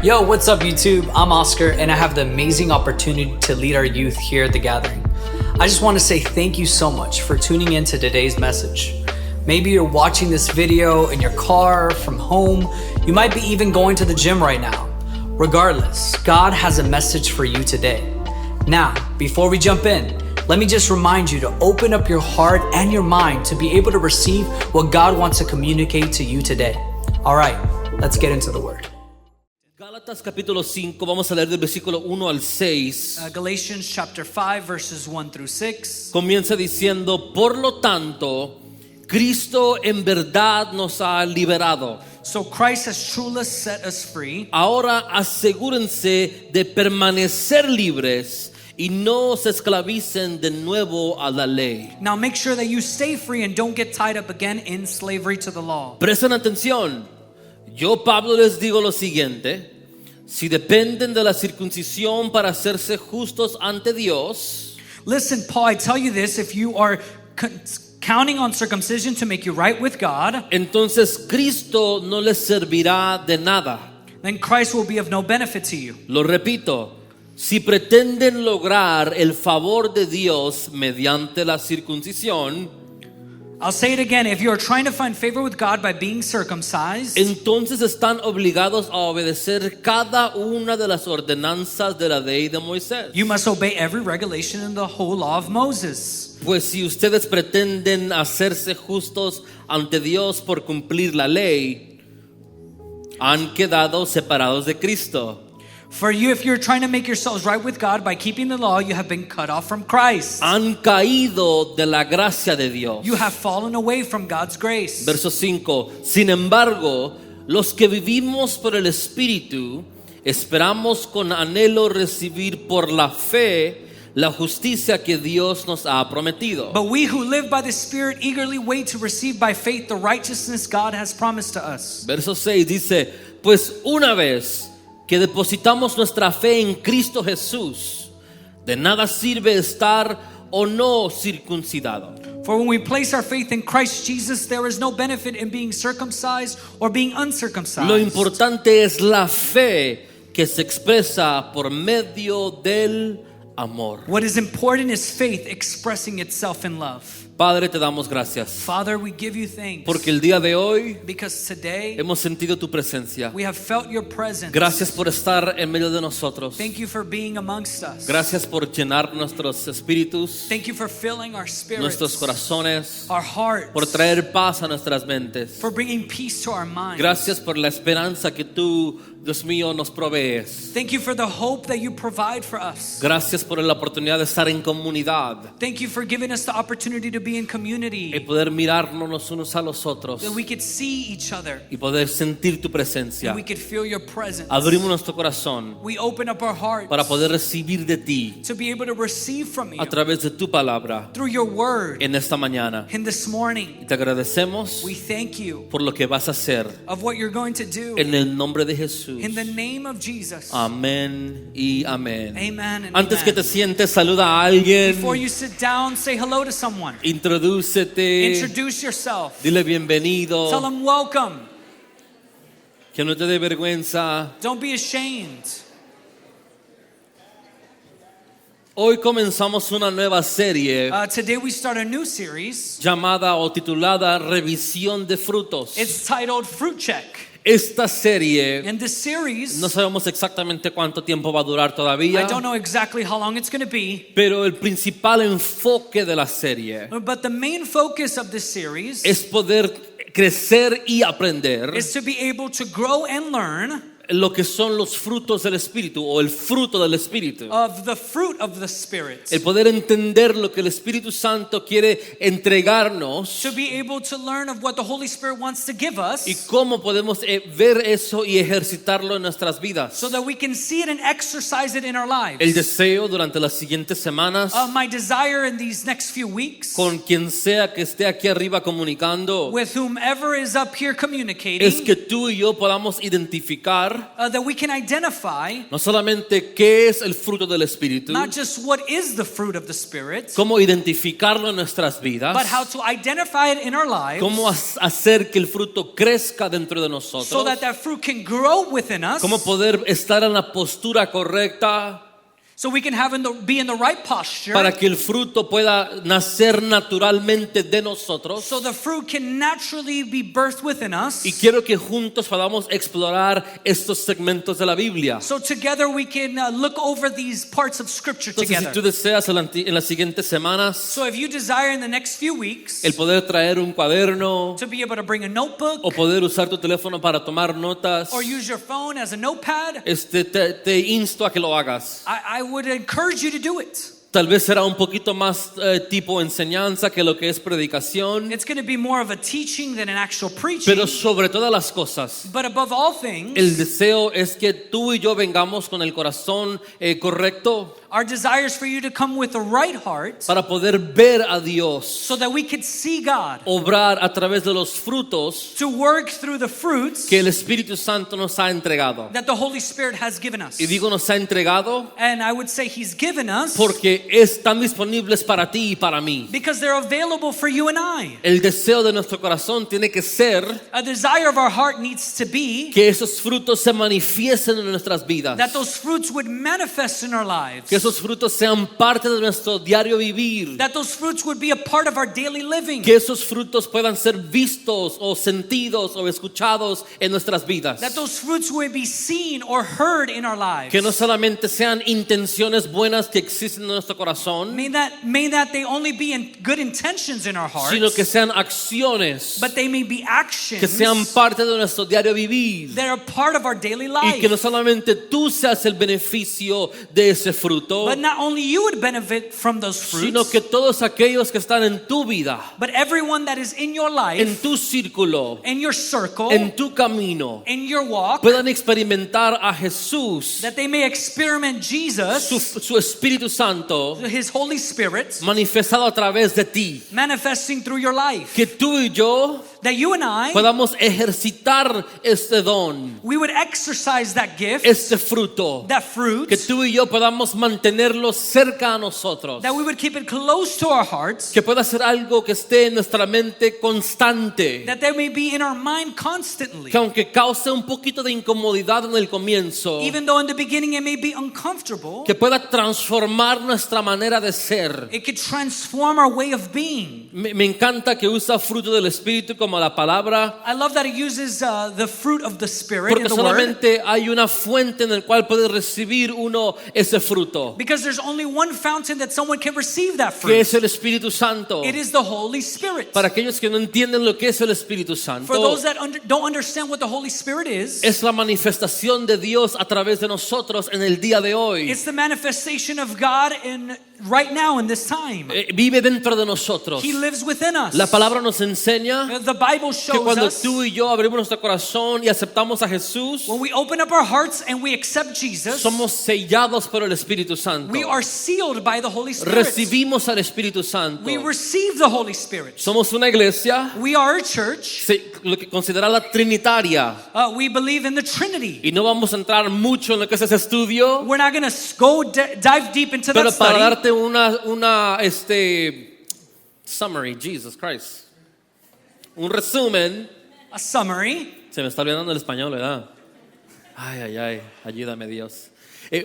Yo, what's up YouTube? I'm Oscar and I have the amazing opportunity to lead our youth here at the gathering. I just want to say thank you so much for tuning in to today's message. Maybe you're watching this video in your car, from home. You might be even going to the gym right now. Regardless, God has a message for you today. Now, before we jump in, let me just remind you to open up your heart and your mind to be able to receive what God wants to communicate to you today. All right, let's get into the word. Gálatas capítulo 5, vamos a leer del versículo 1 al 6. Galatians chapter 5 verses 1 through 6. Comienza diciendo, por lo tanto, Cristo en verdad nos ha liberado. So Christ has truly set us free. Ahora asegúrense de permanecer libres y no se esclavicen de nuevo a la ley. Now make sure that you stay free and don't get tied up again in slavery to the law. Presten atención. Yo, Pablo, les digo lo siguiente. Si dependen de la circuncisión para hacerse justos ante Dios, Listen, Paul, I tell you this, if you are counting on circumcision to make you right with God, entonces Cristo no les servirá de nada. then Christ will be of no benefit to you. Lo repito, si pretenden lograr el favor de Dios mediante la circuncisión, I'll say it again, if you are trying to find favor with God by being circumcised, entonces están obligados a obedecer cada una de las ordenanzas de la ley de Moisés. you must obey every regulation in the whole law of Moses. Pues si ustedes pretenden hacerse justos ante Dios por cumplir la ley, han quedado separados de Cristo. For you, if you're trying to make yourselves right with God by keeping the law, you have been cut off from Christ. Han caído de la gracia de Dios. You have fallen away from God's grace. Verso 5. Sin embargo, los que vivimos por el Espíritu, esperamos con anhelo recibir por la fe la justicia que Dios nos ha prometido. But we who live by the Spirit eagerly wait to receive by faith the righteousness God has promised to us. Verso 6 dice, pues una vez que depositamos nuestra fe en Cristo Jesús, de nada sirve estar o no circuncidado. For when we place our faith in Christ Jesus, there is no benefit in being circumcised or being uncircumcised. Lo importante es la fe que se expresa por medio del amor. What is important is faith expressing itself in love. Padre, te damos gracias Father, we give you thanks porque el día de hoy because today hemos sentido tu presencia. we have felt your presence. Gracias por estar en medio de nosotros. Thank you for being amongst us. Gracias por llenar nuestros espíritus, Thank you for filling our spirits, nuestros corazones, our hearts, por traer paz a nuestras mentes. for bringing peace to our minds. Gracias por la esperanza que tú, Dios mío, nos provees. Thank you for the hope that you provide for us. Gracias por la oportunidad de estar en comunidad Thank you for giving us the opportunity to be in y community, poder mirarnos los unos a los otros that we could see each other, y poder sentir tu presencia. that we could feel your presence. Abrimos nuestro corazón We open up our hearts para poder recibir de ti to be able to receive from you a través de tu palabra through your word. en esta mañana. And this morning, Te agradecemos we thank you por lo que vas a hacer of what you're going to do en el nombre de Jesús. in the name of Jesus. Amén y amén. Amen and Antes que te amen. sientes, saluda a alguien, Before you sit down, say hello to someone. introdúcete, Introduce yourself. dile bienvenido, Tell them welcome. que no te dé vergüenza. Don't be ashamed. Hoy comenzamos una nueva serie Today we start a new series. llamada o titulada Revisión de Frutos. It's titled Fruit Check. Esta serie And this series, no sabemos exactamente cuánto tiempo va a durar I todavía, don't know exactly how long it's going to be, pero el principal enfoque de la serie but the main focus of this series es poder crecer y aprender is to be able to grow and learn lo que son los frutos del Espíritu o el fruto del Espíritu. of the fruit of the Spirit. El poder entender lo que el Espíritu Santo quiere entregarnos To be able to learn of what the Holy Spirit wants to give us, y cómo podemos ver eso y ejercitarlo en nuestras vidas. so that we can see it and exercise it in our lives. El deseo durante las siguientes semanas, My desire in these next few weeks, con quien sea que esté aquí arriba comunicando, with whomever is up here communicating, es que tú y yo podamos identificar identificar that we can identify no solamente qué es el fruto del Espíritu, not just what is the fruit of the Spirit, cómo identificarlo en nuestras vidas, but how to identify it in our lives cómo hacer que el fruto crezca dentro de so nosotros, that that fruit can grow within us, cómo poder estar en la postura correcta so we can be in the right posture, para que el fruto pueda nacer naturalmente de nosotros. so the fruit can naturally be birthed within us. Y quiero que juntos podamos explorar estos segmentos de la Biblia. So together we can look over these parts of Scripture Entonces, si together. tú deseas en las siguientes semanas So if you desire in the next few weeks el poder traer un cuaderno to be able to bring a notebook o poder usar tu teléfono para tomar notas, or use your phone as a notepad, te insto a que lo hagas. I would encourage you to do it. Tal vez será un poquito más tipo enseñanza que lo que es predicación, It's going to be more of a teaching than an actual preaching. pero sobre todas las cosas, But above all things, el deseo es que tú y yo vengamos con el corazón correcto our desire is for you to come with the right heart para poder ver a Dios so that we could see God, obrar a través de los frutos to work through the fruits que el Espíritu Santo nos ha entregado. that the Holy Spirit has given us. Y digo nos ha entregado And I would say He's given us porque están disponibles para ti y para mí. because they're available for you and I. El deseo de nuestro corazón tiene que ser A desire of our heart needs to be que esos frutos se manifiesten en nuestras vidas. that those fruits would manifest in our lives. Que esos frutos sean parte de nuestro diario vivir. That those fruits would be a part of our daily living. Que esos frutos puedan ser vistos o sentidos o escuchados en nuestras vidas. That those fruits would be seen or heard in our lives. Que no solamente sean intenciones buenas que existen en nuestro corazón, May that they only be in good intentions in our hearts, sino que sean acciones but they may be actions que sean parte de nuestro diario vivir. that are part of our daily Y que no life. solamente tú seas el beneficio de ese fruto, But not only you would benefit from those sino fruits, que todos aquellos que están en tu vida, but everyone that is in your en life, tu círculo, in your circle, en tu camino, in your walk, puedan experimentar a Jesús, that they may experiment Jesus, su Espíritu Santo, His Holy Spirit, manifestado a través de ti. manifesting through your life. Que tú y yo That you and I, podamos ejercitar este don, we would exercise that gift, este fruto. that fruit, Que tú y yo podamos mantenerlo cerca a nosotros. that we would keep it close to our hearts, Que pueda ser algo que esté en nuestra mente constante. that they may be in our mind constantly. Que aunque cause un poquito de incomodidad en el comienzo, Even though in the beginning it may be uncomfortable, que pueda transformar nuestra manera de ser. it could transform our way of being. Me encanta que usa fruto del Espíritu como la palabra, I love that it uses the fruit of the Spirit in porque the Word, solamente hay una fuente en la cual puede recibir uno ese fruto, because there's only one fountain that someone can receive that que fruit. es el Espíritu Santo. It is the Holy Spirit. Para aquellos que no entienden lo que es el Espíritu For Santo, those that don't understand what the Holy Spirit is, es la manifestación de Dios a través de nosotros en el día de hoy. it's the manifestation of God right now in this time. Vive dentro de nosotros. He lives within us. La palabra nos enseña The Bible que shows cuando us tú y yo abrimos nuestro corazón y aceptamos a Jesús, when we open up our hearts and we accept Jesus, somos sellados por el Espíritu Santo. we are sealed by the Holy Spirit. Recibimos al Espíritu Santo. We receive the Holy Spirit. Somos una iglesia, We are a church. lo que considerada trinitaria. We believe in the Trinity. Y no vamos a entrar mucho en lo que es ese estudio, We're not going to go dive deep into pero that para study. darte una summary, Jesus Christ, un resumen. A summary. Se me está olvidando el español, ¿verdad? Ay, ayúdame Dios.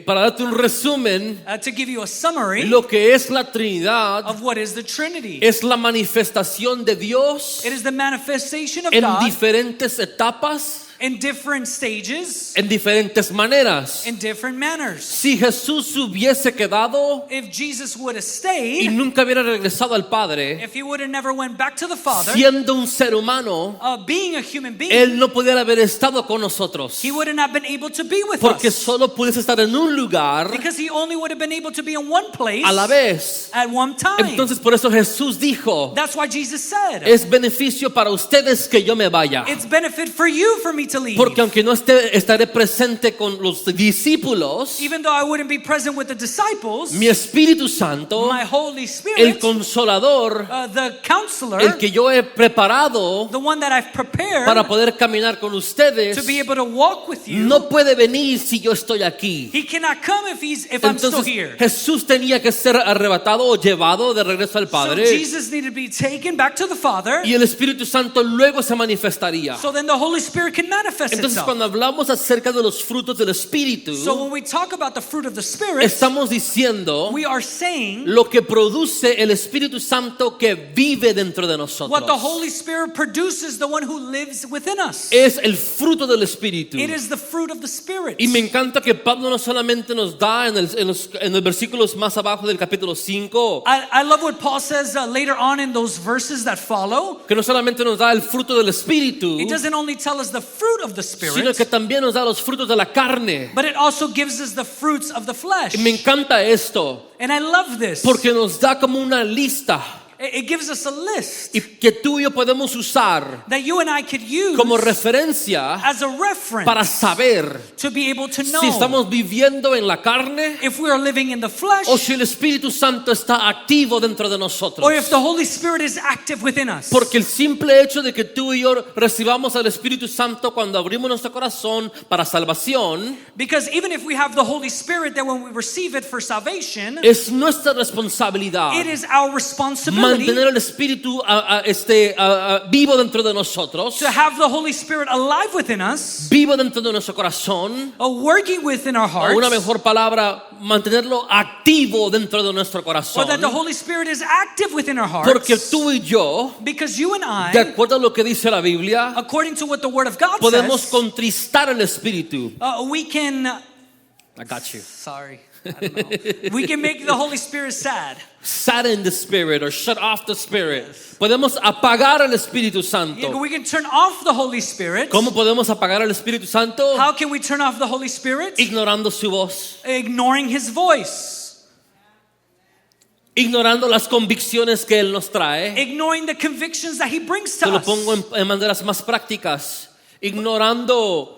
Para darte un resumen, To give you a summary lo que es la Trinidad of what is the Trinity. es la manifestación de Dios It is the manifestation of en God diferentes etapas, in different stages, en diferentes maneras. in different manners. Si Jesús hubiese quedado If Jesus would have y stayed, nunca hubiera regresado al Padre, if he would have never went back to the Father, siendo un ser humano, being a human being, Él no pudiera haber estado con nosotros, he would have not been able to be with porque us. solo pudiese estar en un lugar Because he only would have been able to be in one place a la vez. at one time. Entonces por eso Jesús dijo, That's why Jesus said, es beneficio para ustedes que yo me vaya. it's benefit for you for me to leave. Porque aunque no estaré presente con los discípulos, Even though I wouldn't be present with the disciples, mi Espíritu Santo, my Holy el Spirit, Consolador, the Counselor, el que yo he preparado the one that I've prepared para poder caminar con ustedes, to be able to walk with you, no puede venir si yo estoy aquí. he cannot come if I'm still Entonces here. Jesús tenía que ser arrebatado o llevado de regreso al So Padre, Jesus needed to be taken back to the Father, y el Espíritu Santo luego se manifestaría. so then the Holy Spirit can manifest Entonces itself. cuando hablamos acerca de los frutos del Espíritu, So when we talk about the fruit of the Spirit, estamos diciendo we are saying lo que produce el Espíritu Santo que vive dentro de nosotros. what the Holy Spirit produces, the one who lives within us. Es el fruto del Espíritu. It is the fruit of the Spirit. Y me encanta que Pablo no solamente nos da en los versículos más abajo del capítulo 5, I love what Paul says later on in those verses that follow. que no solamente nos da el fruto del Espíritu, It doesn't only tell us the fruit of the sino Spirit, que también nos da los frutos de la carne. but it also gives us the fruits of the flesh. Y me encanta esto, And I love this. porque nos da como una lista It gives us a list y que tú y yo podemos usar that you and I could use como referencia as a reference para saber to be able to know si estamos viviendo en la carne if we are living in the flesh o si el Espíritu Santo está activo dentro de nosotros. or if the Holy Spirit is active within us. Porque el simple hecho de que tú y yo recibamos al Espíritu Santo cuando abrimos nuestro corazón para salvación, Because even if we have the Holy Spirit, that when we receive it for salvation, es nuestra responsabilidad it is our responsibility mantener el Espíritu vivo dentro de nosotros, to have the Holy Spirit alive within us, vivo dentro de nuestro corazón, working within our o hearts, una mejor palabra, mantenerlo activo dentro de nuestro or corazón. that the Holy Spirit is active within our hearts. Porque tú y yo, Because you and de I, acuerdo a lo que dice la Biblia, according to what the Word of God podemos says, contristar el Espíritu. we can, I got you. sorry, I don't know. We can make the Holy Spirit sad. Sadden the Spirit or shut off the Spirit. Podemos apagar al Espíritu Santo. We can turn off the Holy Spirit. ¿Cómo podemos apagar al Espíritu Santo? How can we turn off the Holy Spirit? Ignorando su voz, Ignoring His voice. ignorando las convicciones que Él nos trae. Ignoring the convictions that He brings Te to lo us. pongo en maneras más prácticas. Ignorando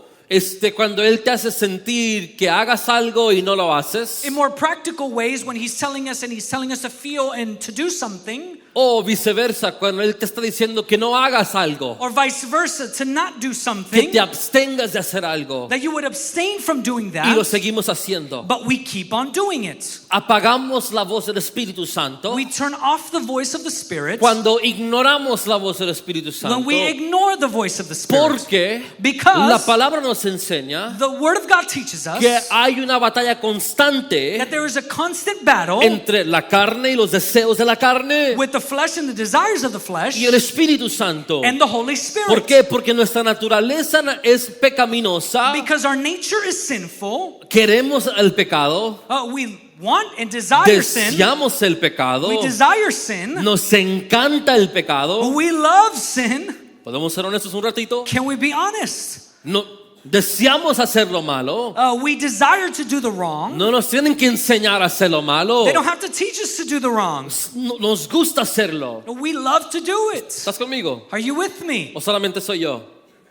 cuando Él te hace sentir que hagas algo y no lo haces. In more practical ways, when He's telling us and He's telling us to feel and to do something, O viceversa, cuando Él te está diciendo que no hagas algo, or vice versa, to not do que something, te abstengas de hacer algo, that you would abstain from doing y lo that, seguimos haciendo. but we keep on doing it. Apagamos la voz del Espíritu Santo We turn off the voice of the Spirit cuando ignoramos la voz del Espíritu Santo. when we ignore the voice of the Spirit. Porque Because la palabra nos enseña the Word of God teaches us que hay una batalla constante that there is a constant battle entre la carne y los deseos de la carne with the flesh and the desires of the flesh y el Espíritu Santo. and the Holy Spirit. ¿Por qué? Porque nuestra naturaleza es pecaminosa, Because our nature is sinful. queremos el pecado, We want and desire sin. deseamos el pecado, We desire sin. nos encanta el pecado. We love sin. ¿Podemos ser honestos un ratito? Can we be honest? No, deseamos hacer lo malo. We desire to do the wrong. No nos tienen que enseñar a hacer lo malo. They don't have to teach us to do the wrong. Nos gusta hacerlo. We love to do it. ¿Estás conmigo? Are you with me? ¿O solamente soy yo?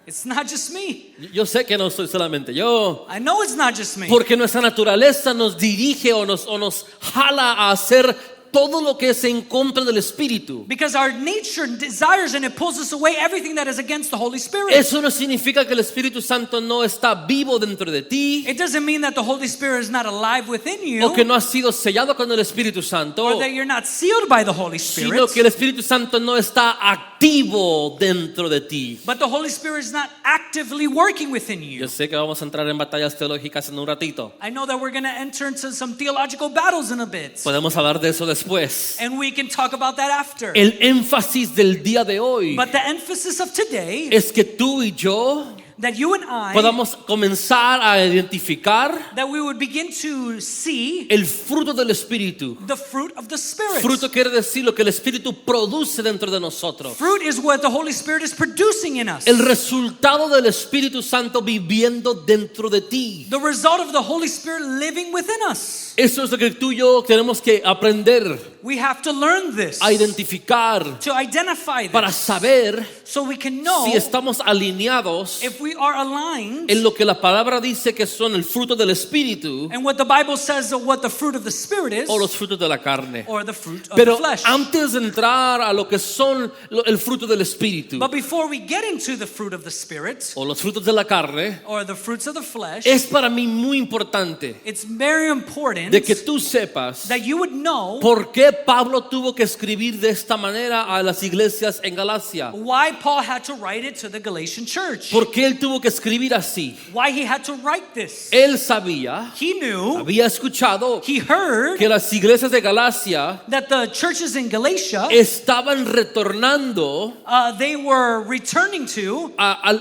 It's not just me. Yo sé que no soy solamente yo. I know it's not just me. Porque nuestra naturaleza nos dirige o nos jala a hacer todo lo que es en contra del Espíritu. Because our nature desires and it pulls us away everything that is against the Holy Spirit. Eso no significa que el Espíritu Santo no está vivo dentro de ti, It doesn't mean that the Holy Spirit is not alive within you, o que no has sido sellado con el Espíritu Santo, or that you're not sealed by the Holy sino Spirit. que el Espíritu Santo no está activo dentro de ti. But the Holy Spirit is not actively working within you. Yo sé que vamos a entrar en batallas teológicas en un ratito. I know that we're going to enter into some theological battles in a bit. Podemos hablar de eso después. And we can talk about that after. El énfasis del día de hoy But the emphasis of today, es que tú y yo that you and I, podamos comenzar a identificar that we would begin to see el fruto del Espíritu. the fruit of the Spirit. Fruto quiere decir lo que el Espíritu produce dentro de nosotros. Fruit is what the Holy Spirit is producing in us. El resultado del Espíritu Santo viviendo dentro de ti. The result of the Holy Spirit living within us. Eso es lo que tú y yo tenemos que aprender. We have to learn this, a identificar, to identify this, para saber so we can know si estamos alineados if we are aligned en lo que la palabra dice que son el fruto del Espíritu and what the Bible says of what the fruit of the Spirit is, o los frutos de la carne. or the fruit of the Pero flesh. antes de entrar a lo que son el fruto del Espíritu But before we get into the fruit of the Spirit o los frutos de la carne, or the fruits of the flesh, es para mí muy importante it's very important de que tú sepas that you would know por qué Pablo tuvo que escribir de esta manera a las iglesias en Galacia. why Paul had to write it to the Galatian church, ¿Por qué él tuvo que escribir así? why he had to write this. Él sabía, He knew, había escuchado he heard que las iglesias de Galacia that the churches in Galatia, estaban retornando they were returning to a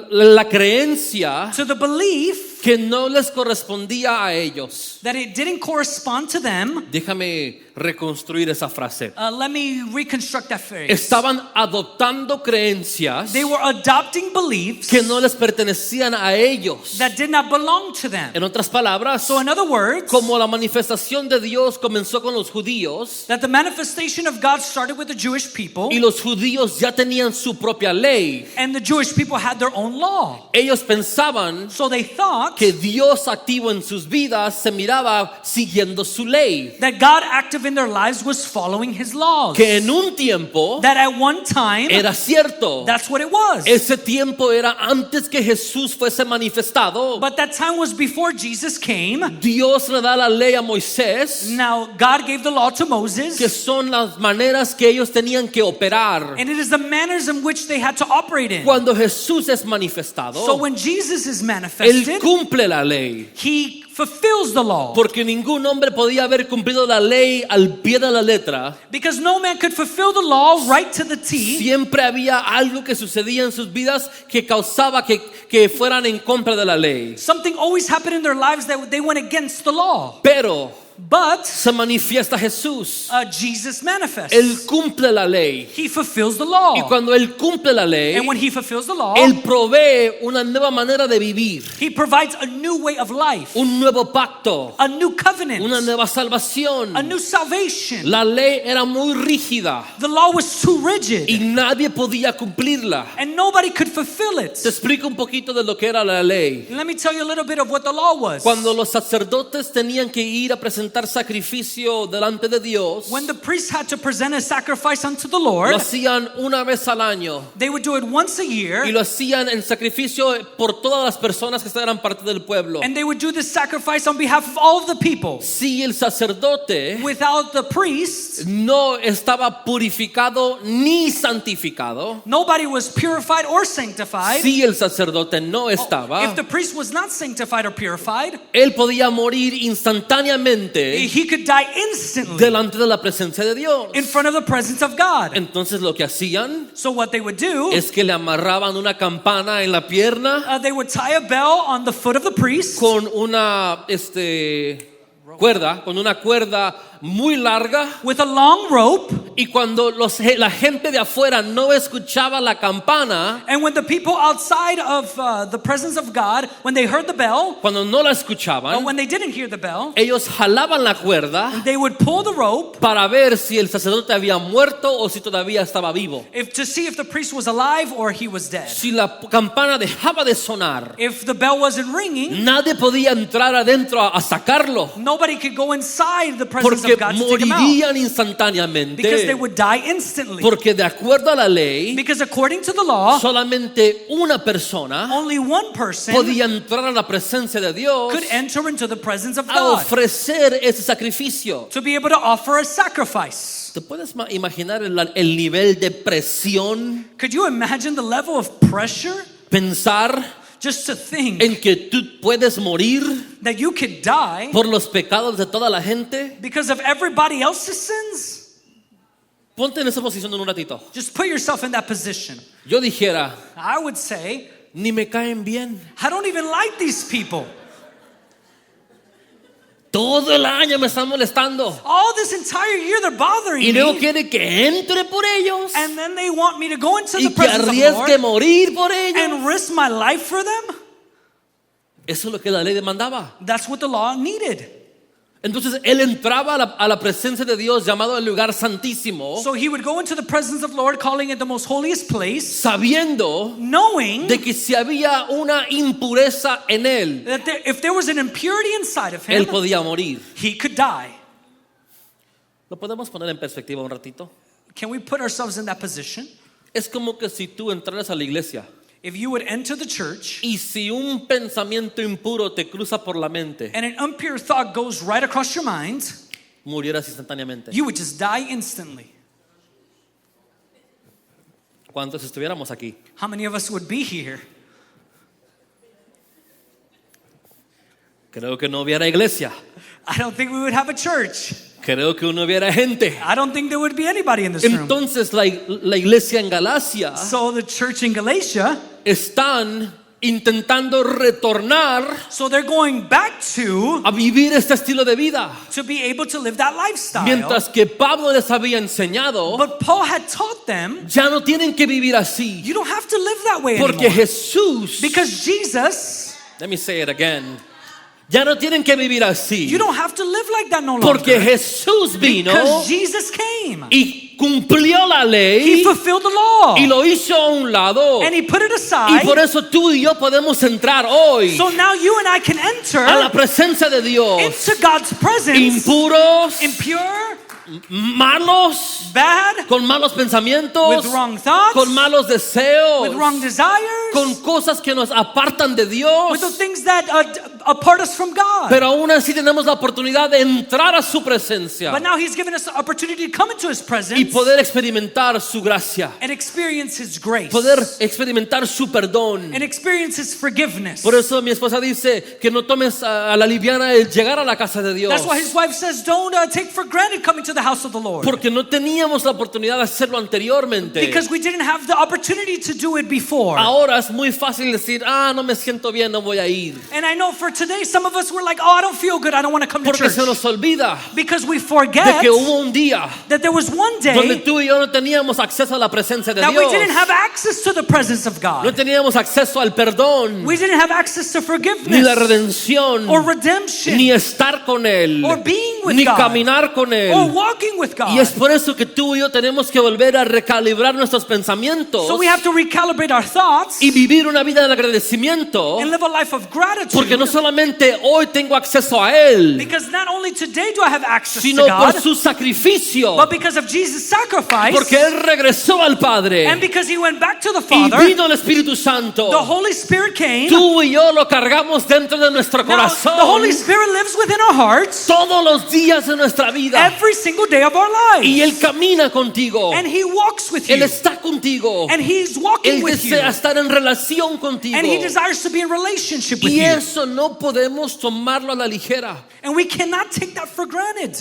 la creencia the belief que no les correspondía a ellos. that it didn't correspond to them. Déjame reconstruir esa frase. Let me reconstruct that phrase. Estaban adoptando creencias They were adopting beliefs que no les pertenecían a ellos. that did not belong to them. En otras palabras, So in other words, como la manifestación de Dios comenzó con los judíos that the manifestation of God started with the Jewish people, y los judíos ya tenían su propia ley, and the Jewish people had their own law. ellos pensaban So they thought que Dios activo en sus vidas se miraba siguiendo su ley, that God active in their lives was following his laws. que en un tiempo That at one time, era cierto. that's what it was. Ese tiempo era antes que Jesús fuese manifestado. But that time was before Jesus came. Dios le da la ley a Moisés, Now, God gave the law to que Moses, son las maneras que ellos tenían que operar. and it is the manners in which they had to operate in. Cuando Jesús es manifestado, So when Jesus is Él manifested, cumple la ley. he fulfills the law. Porque ningún hombre podía haber cumplido la ley al pie de la letra. Because no man could fulfill the law right to the T. Siempre había algo que sucedía en sus vidas que causaba que fueran en contra de la ley. Something always happened in their lives that they went against the law. Pero But se manifiesta Jesús. Jesus manifests. Él cumple la ley. He fulfills the law. Y cuando Él cumple la ley, And when he fulfills the law, Él provee una nueva manera de vivir, he provides a new way of life, un nuevo pacto, a new covenant, una nueva salvación. a new salvation. La ley era muy rígida The law was too rigid, y nadie podía cumplirla. and nobody could fulfill it. Te explico un poquito de lo que era la ley. Let me tell you a little bit of what the law was. Cuando los sacerdotes tenían que ir a presentar sacrificio delante de Dios, When the priests had to present a sacrifice unto the lo Lord, hacían una vez al año they would do it once a year, y lo hacían en sacrificio por todas las personas que eran parte del pueblo. and they would do this sacrifice on behalf of all of the people. Si el sacerdote Without the priest, no estaba purificado ni santificado, nobody was purified or sanctified. si el sacerdote no If estaba, the priest was not sanctified or purified, él podía morir instantáneamente he could die instantly delante de la presencia de Dios. in front of the presence of God. Entonces lo que hacían So what they would do, es que le amarraban una campana en la pierna they would tie a bell on the foot of the priest con una con una cuerda muy larga, with a long rope, y cuando la gente de afuera no escuchaba la campana, and when the people outside of the presence of God, when they heard the bell, cuando no la or escuchaban, when they didn't hear the bell, ellos jalaban la cuerda they would pull the rope para ver si el sacerdote había muerto o si todavía estaba vivo. to see if the priest was alive or he was dead. Si la campana dejaba de sonar, If the bell wasn't ringing, nadie podía entrar adentro a sacarlo, nobody could go inside the presence porque of God to take him out, morirían because they instantáneamente. would die instantly. Porque de acuerdo a la ley, Because according to the law, solamente una persona only one person podía entrar a la presencia de Dios could enter into the presence of a God ofrecer ese sacrificio. to be able to offer a sacrifice. ¿Te puedes imaginar el nivel de presión? Could you imagine the level of pressure Pensar just to think en que tú puedes morir that you could die por los pecados de toda la gente. because of everybody else's sins? Ponte en esa posición un ratito. Just put yourself in that position. Yo dijera, I would say, ni me caen bien. I don't even like these people. Todo el año me están molestando. All this entire year they're bothering Y luego me. quiere que entre por ellos And then they want me to go into y the que presence of the arriesgue Lord morir por ellos. and risk my life for them. Eso es lo que la ley demandaba. That's what the law needed. Entonces él entraba a la presencia de Dios, llamado el lugar santísimo, So he would go into the presence of the Lord, calling it the most holiest place, sabiendo knowing de que si había una impureza en él, that if there was an impurity inside of him, él podía morir. he could die. ¿Lo podemos poner en perspectiva un ratito? Can we put ourselves in that position? Es como que si tú entraras a la iglesia If you would enter the church y si un pensamiento impuro te cruza por la mente, and an impure thought goes right across your mind, murieras instantáneamente. you would just die instantly. ¿Cuántos estuviéramos aquí? How many of us would be here? Creo que no hubiera iglesia. I don't think we would have a church. Creo que no hubiera gente. I don't think there would be anybody in this room. Entonces la iglesia en Galacia So the church in Galatia, están intentando retornar so they're going back a vivir este estilo de vida. to be able to live that lifestyle. Mientras que Pablo les había enseñado, But Paul had taught them, ya no tienen que vivir así. you don't have to live that way Porque anymore. Jesús, Because Jesus, let me say it again, ya no tienen que vivir así. you don't have to live like that no Porque longer. Jesús vino Because Jesus came. y cumplió la He ley fulfilled the law. y lo hizo a un lado. And he put it Y aside. por eso tú y yo podemos entrar hoy So now you and I can a la enter presencia de Dios, into God's presence, impuros, impure, malos, bad, con malos pensamientos, with wrong thoughts, con malos deseos, with wrong desires, con cosas que nos apartan de Dios. with the things that apart us from God. Pero aún así tenemos la oportunidad de entrar a su presencia But now he's given us the opportunity to come into his presence y poder experimentar su gracia, and experience his grace, poder experimentar su perdón. and experience his forgiveness. Por eso mi esposa dice que no tomes a la liviana el llegar a la casa de Dios, That's why his wife says, don't take for granted coming to the house of the Lord. porque no teníamos la oportunidad de hacerlo anteriormente. Because we didn't have the opportunity to do it before. Ahora es muy fácil decir, no me siento bien, no voy a ir, And I know for today, some of us were like, oh, I don't feel good, I don't want to come to porque church. se nos olvida Because we de forget que hubo un día that there was one donde day tú y yo no teníamos acceso a la presencia de that we Dios, didn't have access to the presence of no God. teníamos acceso al perdón, We didn't have access to ni la forgiveness redención, or redemption ni estar con Él, or being with ni God caminar con Él. or walking with God. Y es por eso que tú y yo tenemos que volver a recalibrar nuestros pensamientos So we have to recalibrate our thoughts y vivir una vida de agradecimiento, and live a life of gratitude. porque no solamente hoy tengo acceso a Él, Because not only today do I have access sino to God, por su sacrificio, but because of Jesus' sacrifice, porque Él regresó al Padre and because he went back to the y Father, vino el Espíritu the Santo. Holy Spirit came. Tú y yo lo cargamos dentro de nuestro Now, corazón the Holy Spirit lives within our hearts todos los días de nuestra vida, every single day of our y lives. Él camina contigo, And he walks with Él you. está contigo, And he's walking Él with you. desea estar en relación contigo, And he desires to be in relationship with y you. eso no podemos tomarlo a la ligera. And we cannot take that for granted.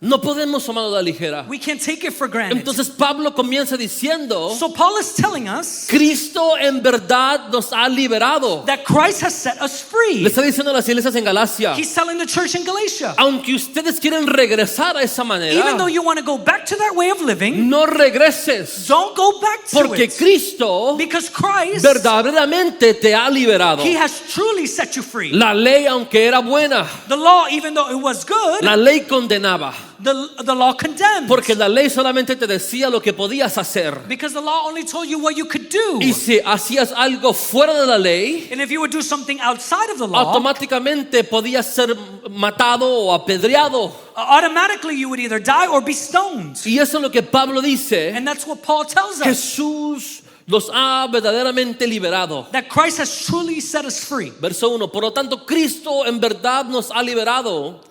No podemos tomarlo a la ligera. We can't take it for granted. Entonces Pablo comienza diciendo, So Paul is telling us Cristo en verdad nos ha liberado. that Christ has set us Le free. está diciendo a las iglesias en Galacia, He's telling the church in Galatia, aunque ustedes quieren regresar a esa even though manera, you want to go back to that way of living, no regreses, don't go back to porque it. Cristo Because Christ, verdaderamente te ha liberado. he has truly set you free. La ley, aunque era buena, The law, even though it was good, la ley condenaba, the law condemned. porque la ley solamente te decía lo que podías hacer. Because the law only told you what you could do. Y si hacías algo fuera de la ley, And if you would do something outside of the law, automáticamente podías ser matado o apedreado. automatically you would either die or be stoned. Y eso es lo que Pablo dice. And that's what Paul tells us. Jesús los ha verdaderamente liberado. That Christ has truly set us free. Verso 1. Por lo tanto, Cristo en verdad nos ha liberado.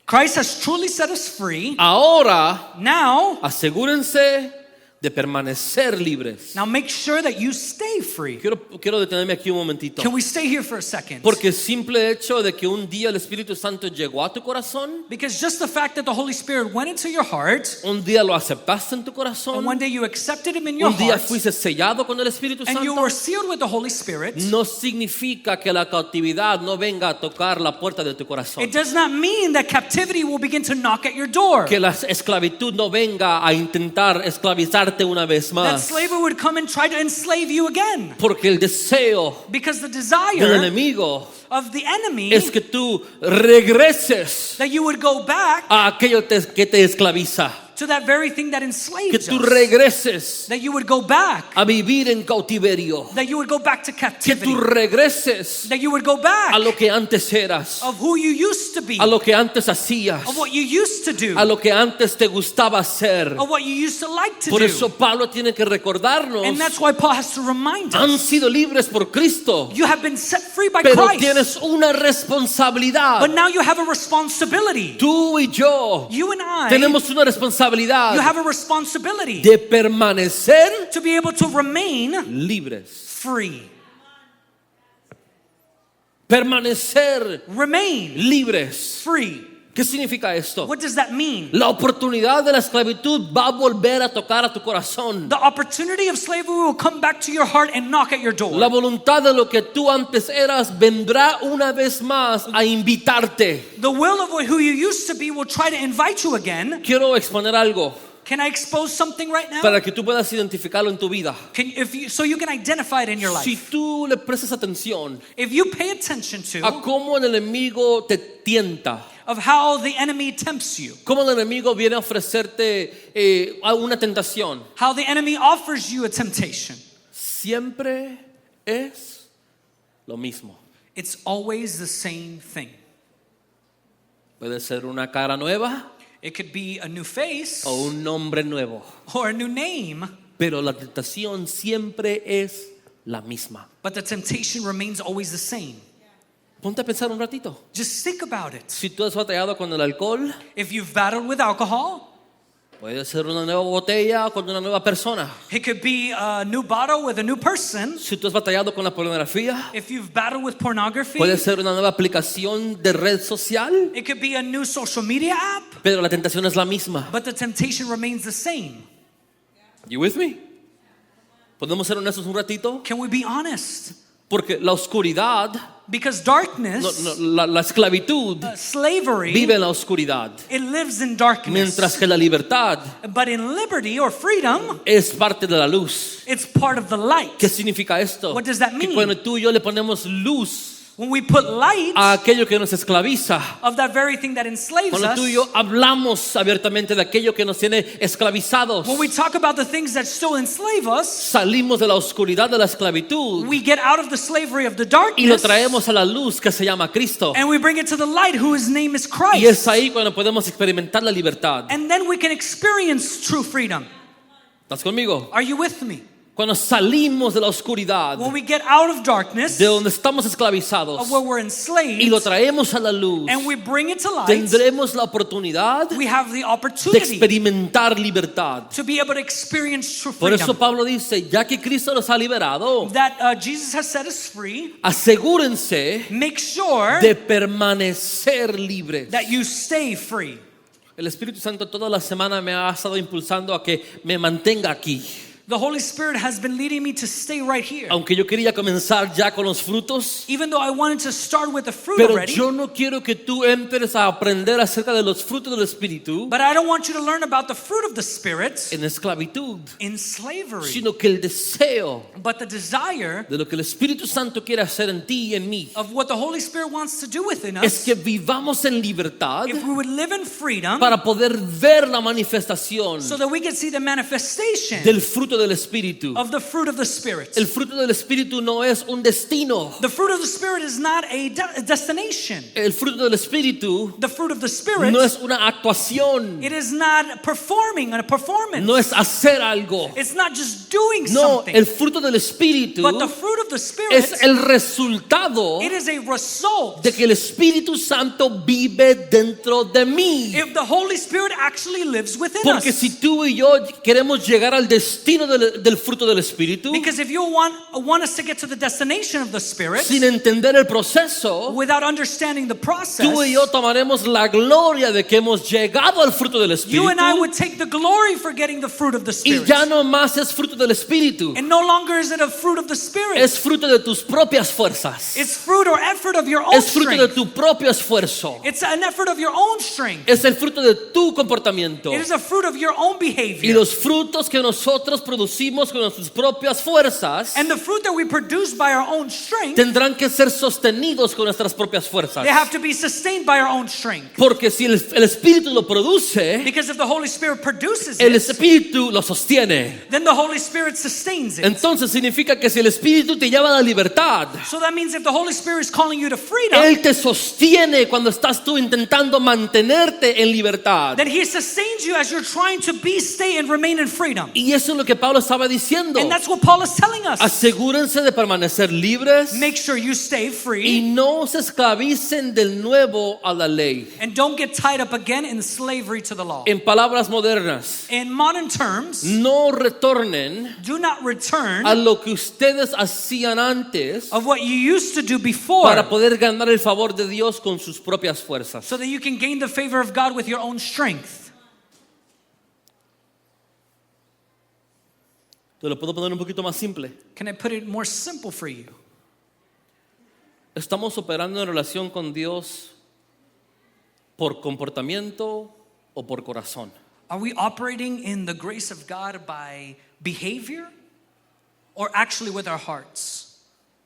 Christ has truly set us free. Ahora, Now asegúrense de permanecer libres. make sure that you stay free. Quiero detenerme aquí un momentito. Can we stay here for a second? Porque el simple hecho de que un día el Espíritu Santo llegó a tu corazón, Because just the fact that the Holy Spirit went into your heart, un día lo aceptaste en tu and corazón, one day you accepted him in your un día heart, fuiste sellado con el Espíritu and you Santo, were sealed with the Holy Spirit, no significa que la cautividad no venga a tocar la puerta de tu corazón. it does not mean that captivity will begin to knock at your door. Que la esclavitud no venga a intentar esclavizarte limitarte una vez that más. slavery would come and try to enslave you again. Porque el deseo Because the del desire enemigo of the enemy es que tú regreses that you would go back a aquello que te esclaviza. to that very thing that Que enslaves tú us. regreses That you would go back. a vivir en cautiverio. That you would go back to Que captivity. tú regreses That you would go back a lo que antes eras, of who you used to be. a lo que antes hacías, Of what you used to do. a lo que antes te gustaba hacer. Of what you used to like to Por do. eso Pablo tiene que recordarnos, And that's why Paul has to remind han us. sido libres por Cristo, You have been set free by pero Christ. tienes una responsabilidad. But now you have a responsibility. Tú y yo You and I, tenemos una responsabilidad you have a responsibility de permanecer to be able to remain libres. free. Permanecer Remain libres. free. ¿Qué significa esto? What does that mean? La oportunidad de la esclavitud va a volver a tocar a tu corazón. The opportunity of slavery will come back to your heart and knock at your door. La voluntad de lo que tú antes eras vendrá una vez más a invitarte. The will of who you used to be will try to invite you again. Quiero exponer algo Can I expose something right now? para que tú puedas identificarlo en tu vida. So you can identify it in your Si life. tú le prestas atención If you pay attention a to cómo el enemigo te tienta, of how the enemy tempts you, cómo el enemigo viene a ofrecerte una tentación, how the enemy offers you a temptation, siempre es lo mismo. it's always the same thing. Puede ser una cara nueva It could be a new face o un nombre nuevo, or a new name, pero la tentación siempre es la misma. but the temptation remains always the same. Ponte a pensar un ratito. Just think about it. Si tú has batallado con el alcohol, If you've battled with alcohol, puede ser una nueva botella con una nueva persona. it could be a new bottle with a new person. Si tú has batallado con la pornografía, If you've battled with pornography, puede ser una nueva aplicación de red social, it could be a new social media app, pero la tentación es la misma. but the temptation remains the same. You with me? ¿Podemos ser honestos un ratito? Can we be honest? Porque la oscuridad, Because darkness, la esclavitud slavery, vive en la oscuridad, it lives in darkness. mientras que la libertad But in liberty or freedom, es parte de la luz. it's part of the light. ¿Qué significa esto? What does that Que mean? cuando tú y yo le ponemos luz When we put light a aquello que nos esclaviza, of that very thing that enslaves cuando tú y us, yo hablamos abiertamente de aquello que nos tiene esclavizados, when we talk about the things that still enslave us, salimos de la oscuridad de la esclavitud we get out of the slavery of the y lo darkness traemos a la luz que se llama Cristo. and we bring it to the light whose name is Y es Christ. ahí cuando podemos experimentar la libertad. And then we can experience true freedom. ¿Estás conmigo? Are you with me? Cuando salimos de la oscuridad, When we get out of darkness, de donde estamos esclavizados, of where we're enslaved, y lo traemos a la luz, and we bring it to light, tendremos la oportunidad we have the de opportunity experimentar libertad. to be able to experience true Por eso freedom. Pablo dice, ya que Cristo los ha liberado, That Jesus has set us free, asegúrense make sure de permanecer libres. that you stay free. El Espíritu Santo toda la semana me ha estado impulsando a que me mantenga aquí. The Holy Spirit has been leading me to stay right here. Aunque yo quería comenzar ya con los frutos, Even though I wanted to start with the fruit pero already, yo no quiero que tú entres a aprender acerca de los frutos del Espíritu but I don't want you to learn about the fruit of the Spirit en esclavitud, in slavery, sino que el deseo but the desire de lo que el Espíritu Santo quiere hacer en ti y en mí of what the Holy Spirit wants to do within es us. que vivamos en libertad If we would live in freedom, para poder ver la manifestación so that we can see the manifestation del fruto del Espíritu. of the fruit of the Spirit. El fruto del Espíritu no es un destino. The fruit of the Spirit is not a destination. El fruto del Espíritu The fruit of the Spirit, no es una actuación. it is not performing a performance. No es hacer algo. It's not just doing No, something. el fruto del Espíritu But the fruit of the Spirit, es el resultado it is a result. de que el Espíritu Santo vive dentro de mí. If the Holy Spirit actually lives within Porque us. si tú y yo queremos llegar al destino del fruto del Espíritu, Because if you want us to get to the destination of the Spirit sin entender el proceso, without understanding the process, tú y yo tomaremos la gloria de que hemos llegado al fruto del Espíritu, you and I would take the glory for getting the fruit of the y Spirit. ya no más es fruto del Espíritu, And no longer is it a fruit of the Spirit. es fruto de tus propias fuerzas, It's fruit or effort of your own es fruto de strength. tu propio esfuerzo, It's an effort of your own strength. es el fruto de tu comportamiento. It is a fruit of your own Y behavior. los frutos que nosotros producimos con nuestras propias fuerzas And the fruit that we produce by our own strength, tendrán que ser sostenidos con nuestras propias fuerzas. they have to be sustained by our own strength. Porque si el Espíritu lo produce, Because if the Holy Spirit produces el it, Espíritu lo sostiene. then the Holy Spirit sustains it. Entonces significa que si el Espíritu te lleva a la libertad, So that means if the Holy Spirit is calling you to freedom, Él te sostiene cuando estás tú intentando mantenerte en libertad. then He sustains you as you're trying to be, stay, and remain in freedom. Y eso es lo que Pablo estaba diciendo. And that's what Paul is telling us. Asegúrense de permanecer libres Make sure you stay y free no se esclavicen del nuevo a la ley. and don't get tied up again in slavery to the law. En palabras modernas, In modern terms, no retornen do not return a lo que ustedes hacían antes of what you used to do before para poder ganar el favor de Dios con sus propias fuerzas. so that you can gain the favor of God with your own strength. Te lo puedo poner un poquito más simple. Can I put it more simple for you? ¿Estamos operando en relación con Dios por comportamiento o por corazón? Are we operating in the grace of God by behavior or actually with our hearts?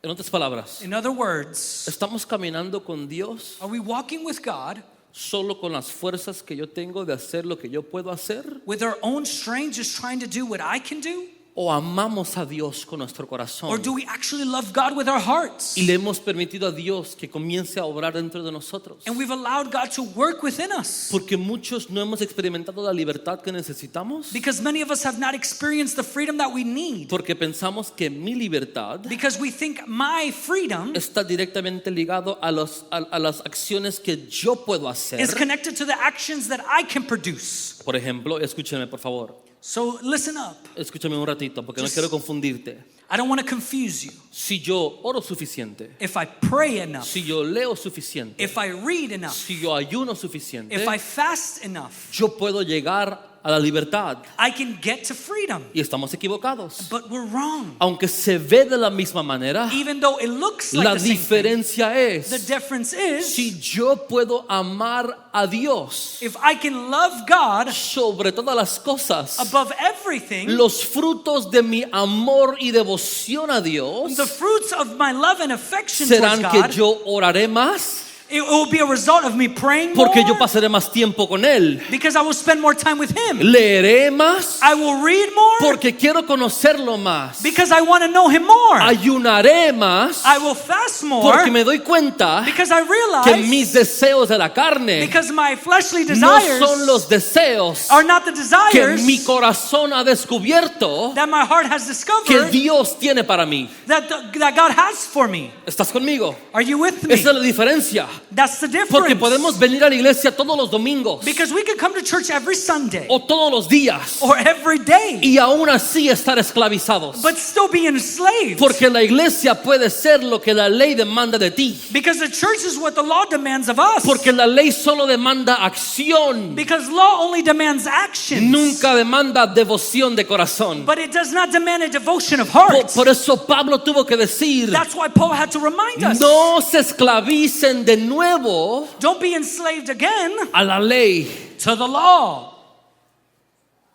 En otras palabras, In other words, ¿estamos caminando con Dios are we walking with God solo con las fuerzas que yo tengo de hacer lo que yo puedo hacer? with our own strength, just trying to do what I can do? ¿O amamos a Dios con nuestro Or corazón? do we actually love God with our hearts? Y le hemos permitido a Dios que comience a obrar dentro de nosotros. And we've allowed God to work within us. Porque muchos no hemos experimentado la libertad que necesitamos. Because many of us have not experienced the freedom that we need. Porque pensamos que mi libertad Because we think my freedom está directamente ligado a las acciones que yo puedo hacer. is connected to the actions that I can produce. Por ejemplo, escúcheme por favor. So listen up. Escúchame un ratito porque no quiero confundirte. I don't want to confuse you. Si yo oro suficiente, If I pray enough, si yo leo suficiente, if I read enough, si yo ayuno suficiente, if I fast enough, yo puedo llegar a la libertad. I can get to freedom. Y estamos equivocados. But we're wrong. Aunque se ve de la misma manera, Even though it looks like la the same thing, diferencia the es difference is si yo puedo amar a Dios if I can love God sobre todas las cosas, above everything, los frutos de mi amor y devoción a Dios the fruits of my love and affection towards serán que God, yo oraré más it will be a result of me praying porque yo more pasaré más tiempo con Él. because I will spend more time with Him. Leeré más I will read more porque quiero conocerlo más. because I want to know Him more. Ayunaré más I will fast more porque me doy cuenta because I que mis realize deseos de la carne because my fleshly no desires son los deseos are not the que desires mi corazón ha descubierto that my heart has que discovered Dios tiene para mí. that God has for me. ¿Estás conmigo? Are you with me? Esa es la diferencia. That's the Porque difference. podemos venir a la iglesia todos los domingos Because we can come to church every Sunday o todos los días or every day, y aún así estar esclavizados. but still be enslaved. Porque la iglesia puede ser lo que la ley demanda de ti. Because the church is what the law demands of us. Porque la ley solo demanda acción, Because law only demands actions. nunca demanda devoción de corazón. But it does not demand a devotion of Por, heart. por eso Pablo tuvo que decir, That's why Paul had to remind us. no se esclavicen de nuevo Don't be enslaved again a la ley, to the law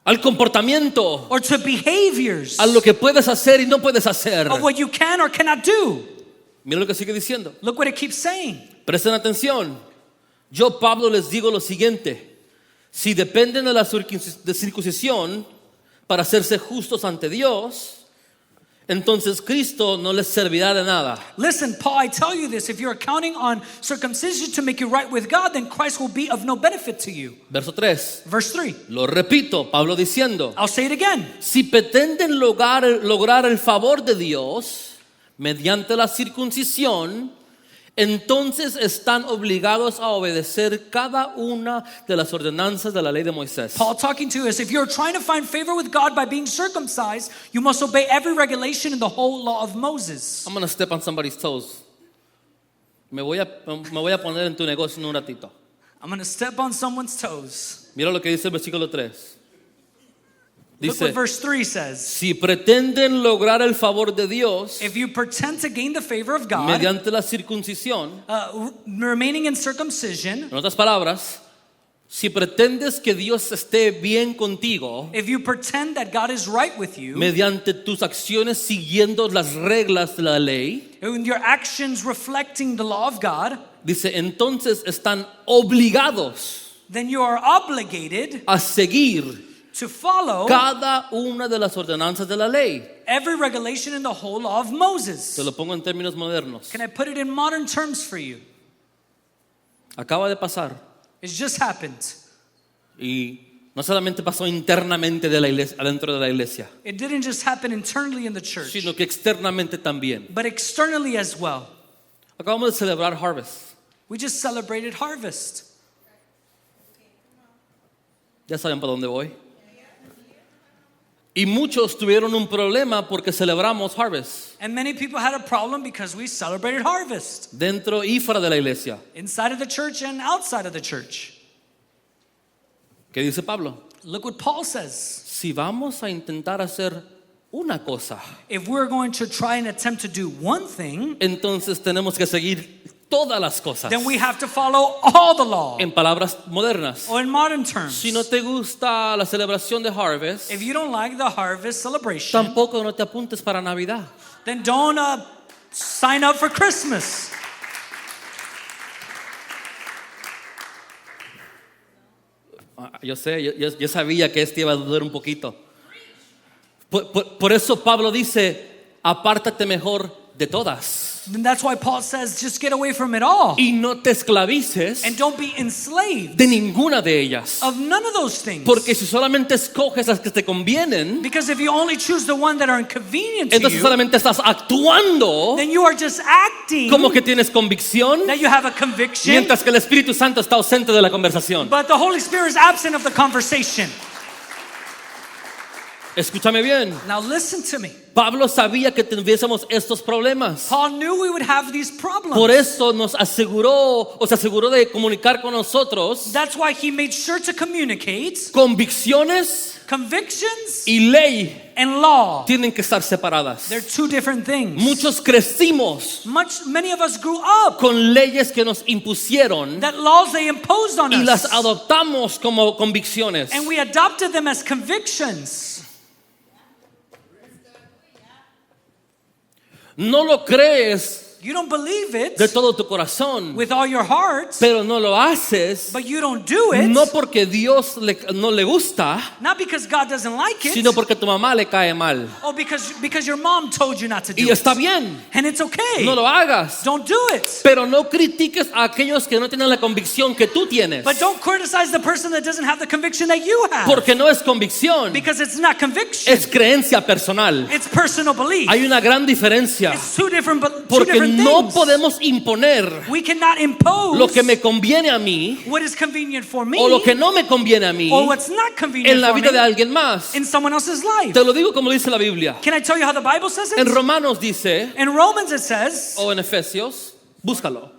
al comportamiento, or to behaviors a lo que puedes hacer y no puedes hacer. of what you can or cannot do. Mira lo que sigue diciendo. Look what it keeps saying. Presten atención. Yo, Pablo, les digo lo siguiente. Si dependen de la circuncisión para hacerse justos ante Dios, entonces Cristo no les servirá de nada. Listen, Paul, I tell you this. If you're counting on circumcision to make you right with God, then Christ will be of no benefit to you. Verso 3. Verse 3. Lo repito, Pablo diciendo, I'll say it again. si pretenden lograr el favor de Dios mediante la circuncisión, entonces están obligados a obedecer cada una de las ordenanzas de la ley de Moisés. Paul talking to us, if you're trying to find favor with God by being circumcised, you must obey every regulation in the whole law of Moses. I'm going to step on somebody's toes. Me voy a poner en tu negocio en un ratito. I'm going to step on someone's toes. Mira lo que dice el versículo 3. Look Dice, what verse 3 says. si pretenden lograr el favor de Dios If you pretend to gain the favor of God, mediante la circuncisión, remaining in circumcision, en otras palabras, si pretendes que Dios esté bien contigo if you pretend that God is right with you, mediante tus acciones siguiendo las reglas de la ley, and your actions reflecting the law of God, dice, entonces están obligados then you are obligated a seguir to follow cada una de las ordenanzas de la ley. every regulation in the whole law of Moses. Te lo pongo en términos modernos. Can I put it in modern terms for you? Acaba de pasar. It's just happened. Y no solamente pasó internamente de la iglesia, adentro de la iglesia, It didn't just happen internally in the church, sino que externamente también. but externally as well. Acabamos de celebrar Harvest. We just celebrated harvest. Ya saben para dónde voy. Y muchos tuvieron un problema porque celebramos Harvest And many people had a problem because we celebrated harvest dentro y fuera de la iglesia. inside of the church and outside of the church. ¿Qué dice Pablo? Look what Paul says. Si vamos a intentar hacer una cosa, If we're going to try and attempt to do one thing, entonces tenemos que seguir todas las cosas. then we have to follow all the law. En palabras modernas, Or in modern terms, si no te gusta la celebración de Harvest, if you don't like the harvest celebration, tampoco no te apuntes para Navidad. then don't sign up for Christmas. Yo sé, yo sabía que este iba a dudar un poquito. Por eso Pablo dice, apártate mejor de todas. Then that's why Paul says, just get away from it all. Y no te esclavices And don't be enslaved de ninguna de ellas. of none of those things. Porque si solamente escoges las que te convienen, Because if you only choose the one that are inconvenient to entonces you, solamente estás actuando then you are just acting como que tienes convicción, that you have a conviction, mientras que el Espíritu Santo está ausente de la conversación. but the Holy Spirit is absent of the conversation. Escúchame bien. Now listen to me. Pablo sabía que tuviésemos estos problemas. Paul knew we would have these problems. Por eso nos aseguró, o se aseguró de comunicar con nosotros That's why he made sure to communicate convicciones convictions y ley and law. tienen que estar separadas. They're two different things. Muchos crecimos Many of us grew up con leyes que nos impusieron that laws they imposed on y las us, adoptamos como convicciones. and we adopted them as convictions. No lo crees You don't believe it de todo tu corazón, with all your heart, pero no lo haces but you don't do it, no porque Dios no le gusta, not because God doesn't like it, sino porque tu mamá le cae mal. or because your mom told you not to do Y it. está bien, And it's okay. no lo hagas. Don't do it. Pero no critiques a aquellos que no tienen la convicción que tú tienes. But don't criticize the person that doesn't have the conviction that you have. Porque no es convicción, Because it's not conviction. es creencia personal. It's personal belief. Hay una gran diferencia. It's two different Porque things. no podemos imponer We cannot impose lo que me conviene a mí what is convenient for me o lo que no me conviene a mí or what's not convenient en la for vida de me alguien más. in someone else's life. Te lo digo como dice la Biblia. Can I tell you how the Bible says En it? Romanos dice, In Romans it says, o en Efesios, búscalo.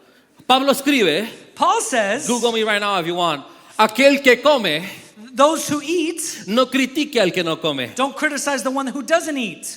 Pablo escribe, Paul says, Google me right now if you want. Aquel que come, those who eat, no critique al que no come. don't criticize the one who doesn't eat.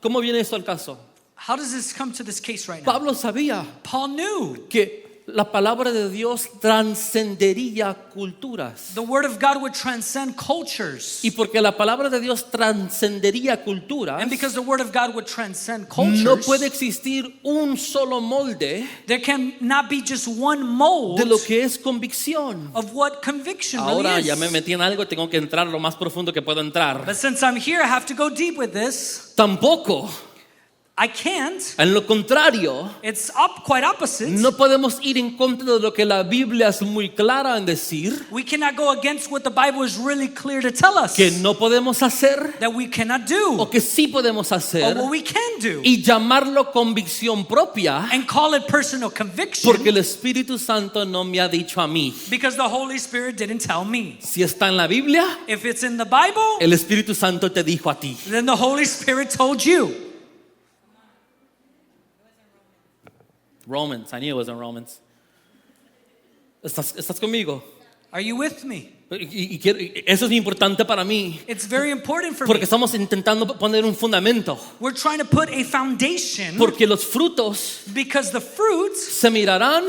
¿Cómo viene esto al caso? How does this come to this case right now? Pablo sabía Paul knew que la palabra de Dios trascendería culturas. the word of God would transcend cultures. Y porque la palabra de Dios trascendería culturas, And because the word of God would transcend cultures, no puede existir un solo molde there can not be just one mold de lo que es convicción. of what conviction Ahora really ya is. me metí en algo, tengo que entrar lo más profundo que puedo entrar. But since I'm here, I have to go deep with this. Tampoco I can't. En lo contrario, It's quite opposite. no podemos ir en contra de lo que la Biblia es muy clara en decir We cannot go against what the Bible is really clear to tell us que no podemos hacer that we cannot do o que sí podemos or hacer what we can do y llamarlo convicción propia and call it personal conviction porque el Espíritu Santo no me ha dicho a mí. because the Holy Spirit didn't tell me. Si está en la Biblia, If it's in the Bible, el Espíritu Santo te dijo a ti. then the Holy Spirit told you. Romans, I knew it was in Romans. ¿Estás conmigo? Are you with me? Eso es muy importante para mí It's very important for porque me. estamos intentando poner un fundamento. We're trying to put a foundation Porque los frutos because the fruits se mirarán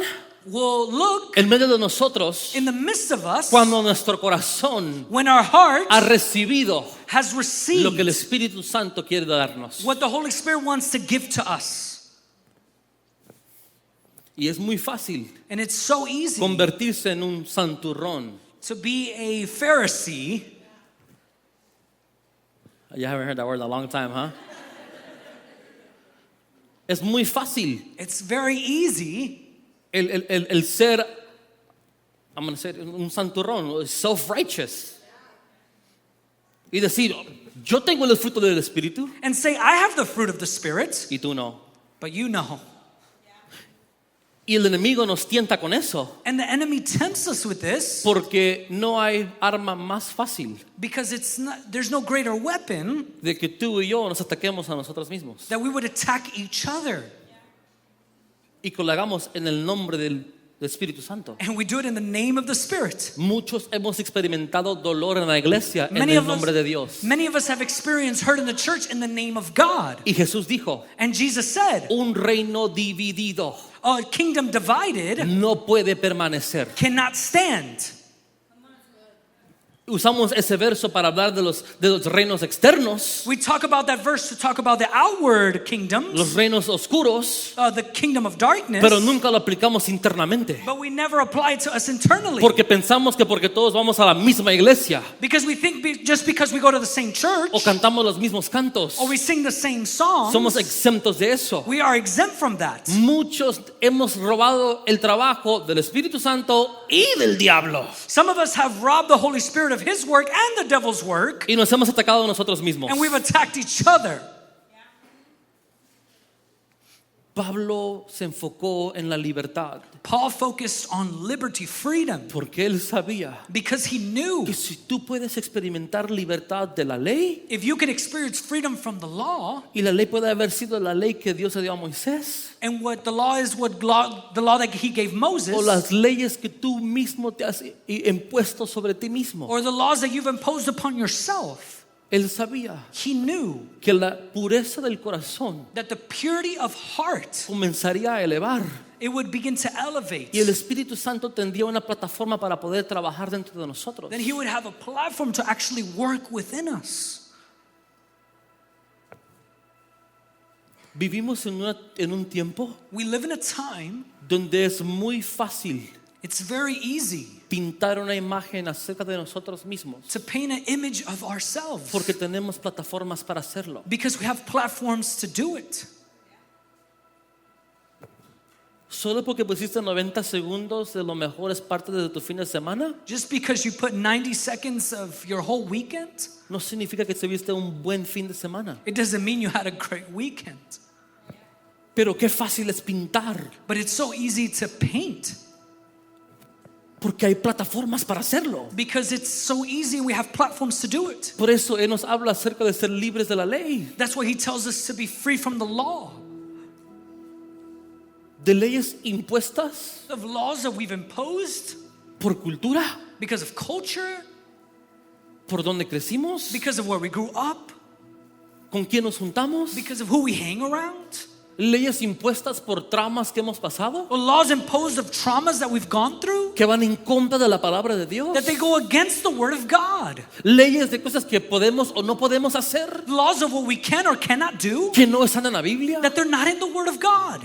will look en medio de nosotros in the midst of us cuando nuestro corazón when our heart ha recibido has lo que el received Espíritu Santo quiere darnos. what the Holy Spirit wants to give to us. Y es muy fácil And it's so easy convertirse en un santurrón. to be a Pharisee. You haven't heard that word in a long time, huh? Es muy fácil It's very easy el ser, I'm going to say, un santurrón, self-righteous. Y decir, yo tengo el fruto del Espíritu and say, I have the fruit of the Spirit, y tú no. but you know. Y el enemigo nos tienta con eso And the enemy tempts us with this porque no hay arma más fácil because there's no greater weapon de que tú y yo nos ataquemos a nosotros mismos that we would attack each other. y que lo hagamos en el nombre del Espíritu Santo. And we do it in the name of the Spirit. Muchos hemos experimentado dolor en la iglesia en Many el of nombre de Dios. us have experienced hurt in the church in the name of God. Y Jesús dijo, And Jesus said, un reino dividido a kingdom divided no puede permanecer. cannot stand. Usamos ese verso para hablar de los reinos externos, We talk about that verse to talk about the outward kingdoms, los reinos oscuros, the kingdom of darkness, pero nunca lo aplicamos internamente. but we never apply it to us internally. Porque pensamos que porque todos vamos a la misma iglesia Because we think just because we go to the same church o cantamos los mismos cantos, or we sing the same songs, somos exentos de eso. we are exempt from that. Muchos hemos robado el trabajo del Espíritu Santo y del diablo. Some of us have robbed the Holy Spirit of His work and the devil's work, Y nos hemos atacado a nosotros mismos. and we've attacked each other. Pablo se enfocó en la libertad Paul focused on liberty, freedom, porque él sabía because he knew que si tú puedes experimentar libertad de la ley, if you could experience freedom from the law, y la ley puede haber sido la ley que Dios le dio a Moisés, and what the law is, the law that He gave Moses, o las leyes que tú mismo te has impuesto sobre ti mismo. or the laws that you've imposed upon yourself, Él sabía he knew que la pureza del corazón that the purity of heart, comenzaría a elevar it would begin to elevate. y el Espíritu Santo tendría una plataforma para poder trabajar dentro de nosotros. Then He would have a platform to actually work within us. Vivimos en un tiempo We live in a time, donde es muy fácil it's very easy pintar una imagen acerca de nosotros mismos to paint an image of ourselves porque tenemos plataformas para hacerlo. because we have platforms to do it. Solo porque pusiste 90 segundos de lo mejores partes de tu fin de semana, Just because you put 90 seconds of your whole weekend, no significa que tuviste un buen fin de semana. it doesn't mean you had a great weekend. Pero qué fácil es pintar, But it's so easy to paint porque hay plataformas para hacerlo. because it's so easy. We have platforms to do it. Por eso Él nos habla acerca de ser libres de la ley, That's why He tells us to be free from the law, de leyes impuestas of laws that we've imposed por cultura, because of culture, por donde crecimos, because of where we grew up, con quién nos juntamos, because of who we hang around, leyes impuestas por traumas que hemos pasado, or laws imposed of traumas that we've gone through que van en contra de la palabra de Dios, that they go against the Word of God, leyes de cosas que podemos o no podemos hacer, laws of what we can or cannot do que no están en la Biblia. that they're not in the Word of God.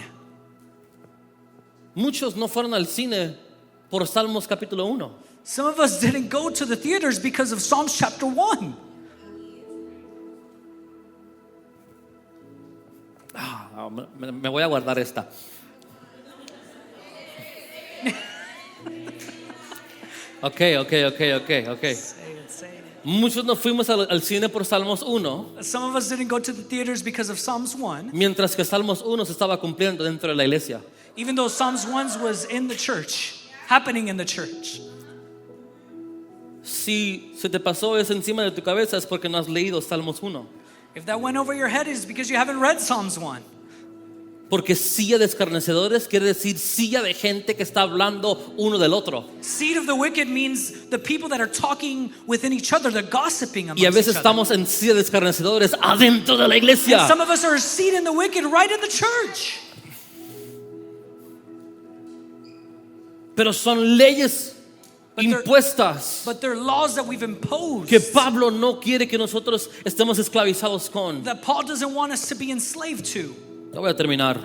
Muchos no fueron al cine por Salmos capítulo 1. Some of us didn't go to the theaters because of Psalms chapter 1. No, me voy a guardar esta. Ok. Say it, say it. Muchos nos fuimos al cine por Salmos 1, Some of us didn't go to the theaters because of Psalms 1, mientras que Salmos 1 se estaba cumpliendo dentro de la iglesia. even though Psalms 1 was in the church, happening in the church. Si se te pasó eso encima de tu cabeza es porque no has leído Salmos 1. If that went over your head, it's because you haven't read Psalms 1. Porque silla de escarnecedores quiere decir silla de gente que está hablando uno del otro. Seed of the wicked means the people that are talking within each other, they're gossiping amongst Y a veces each other. estamos en silla de escarnecedores adentro de la And iglesia. some of us are a seed in the wicked right in the church. Pero son leyes But they're- impuestas But they're laws that we've imposed que Pablo no quiere que nosotros estemos esclavizados con. that Paul doesn't want us to be enslaved to. Ya voy a terminar.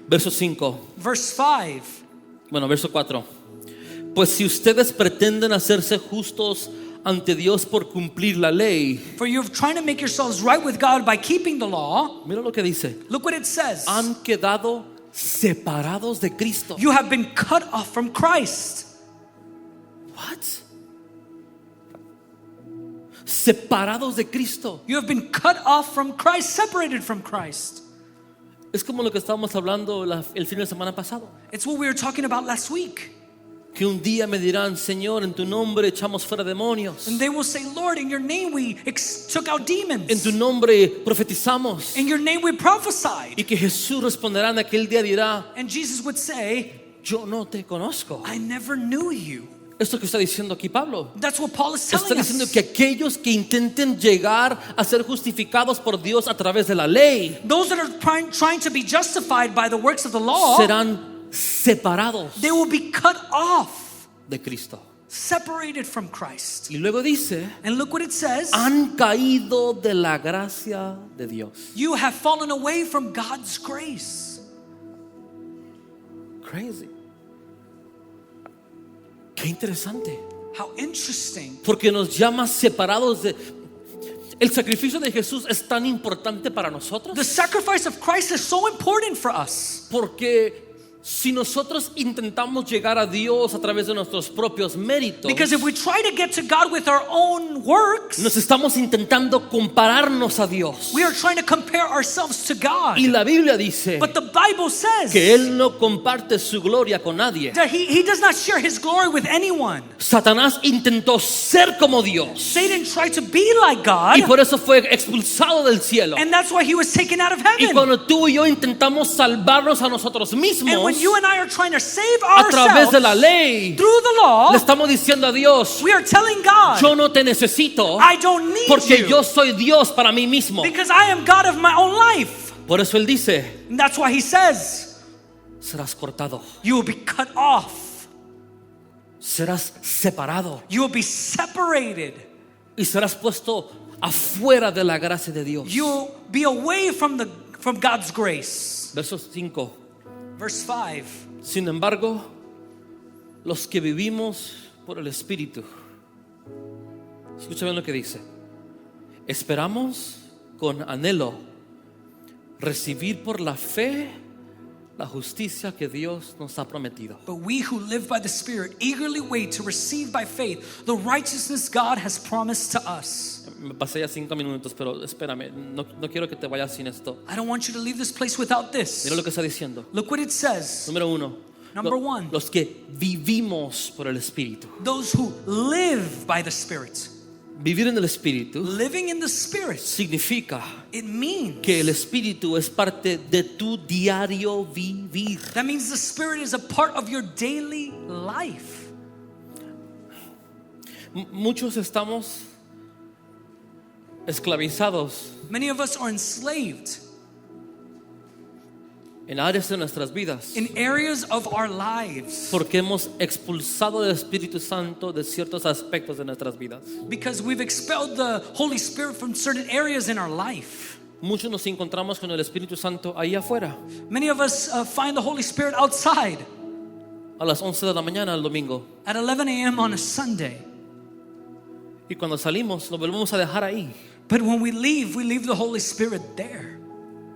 Verso 5. Verse 5. Bueno, verso 4. Pues si ustedes pretenden hacerse justos ante Dios por cumplir la ley, For you're trying to make yourselves right with God by keeping the law. mira lo que dice. Look what it says. Han quedado separados de Cristo. You have been cut off from Christ. What? Separados de Cristo. You have been cut off from Christ, separated from Christ. Es como lo que estábamos hablando el fin de semana pasado. It's what we were talking about last week. Que un día me dirán, Señor, en tu nombre echamos fuera demonios. And they will say, Lord, in your name we took out demons. En tu nombre profetizamos. In your name we prophesied. Y que Jesús responderá en aquel día, dirá, And Jesus would say, yo no te conozco. I never knew you. Esto que está diciendo aquí Pablo. That's what Paul is Está telling diciendo us. que aquellos que intenten llegar a ser justificados por Dios a través de la ley Those that are trying to be justified by the works of the law, serán separados they will be cut off, de Cristo. separated from Christ. Y luego dice, And look what it says. han caído de la gracia de Dios. You have fallen away from God's grace. Crazy. Qué interesante. How interesting. Porque nos llama separados de... El sacrificio de Jesús es tan importante para nosotros. The sacrifice of Christ is so important for us. Porque si nosotros intentamos llegar a Dios a través de nuestros propios méritos, Because if we try to get to God with our own works, nos estamos intentando compararnos a Dios. we are trying to compare ourselves to God. Y la Biblia dice But the Bible says que Él no comparte su gloria con nadie. that he does not share his glory with anyone. Satanás intentó ser como Dios Satan tried to be like God, y por eso fue expulsado del cielo. and that's why he was taken out of Y heaven. cuando tú y yo intentamos salvarnos a nosotros And mismos when you and I are trying to save a través de la ourselves ley, through the law, le estamos diciendo a Dios, we are telling God, yo no te necesito I don't need porque you yo soy Dios para mí mismo. because I am God of my own life. Por eso Él dice, And that's why he says, serás cortado, you will be cut off. serás separado You will be separated. y serás puesto afuera de la gracia de Dios. You will be away from God's grace. Verso 5. Verse 5. Sin embargo, los que vivimos por el Espíritu, escucha bien lo que dice, esperamos con anhelo recibir por la fe la justicia que Dios nos ha prometido. But we who live by the Spirit eagerly wait to receive by faith the righteousness God has promised to us. Me pasé ya 5 minutos, pero espérame, no quiero que te vayas sin esto. I don't want you to leave this place without this. Mira lo que está diciendo. Look what it says. Número 1. Number 1. Los que vivimos por el Espíritu. Those who live by the Spirit. Vivir en el Espíritu Living in the Spirit. significa It means que el Espíritu es parte de tu diario vivir. that means the Spirit is a part of your daily life. Muchos estamos esclavizados Many of us are enslaved en áreas de nuestras vidas in areas of our lives porque hemos expulsado el Espíritu Santo de ciertos aspectos de nuestras vidas. because we've expelled the Holy Spirit from certain areas in our life. Muchos nos encontramos con el Espíritu Santo ahí afuera Many of us find the Holy Spirit outside a las 11 de la mañana el domingo, at 11 a.m. on a Sunday. y cuando salimos lo volvemos a dejar ahí. But when we leave the Holy Spirit there.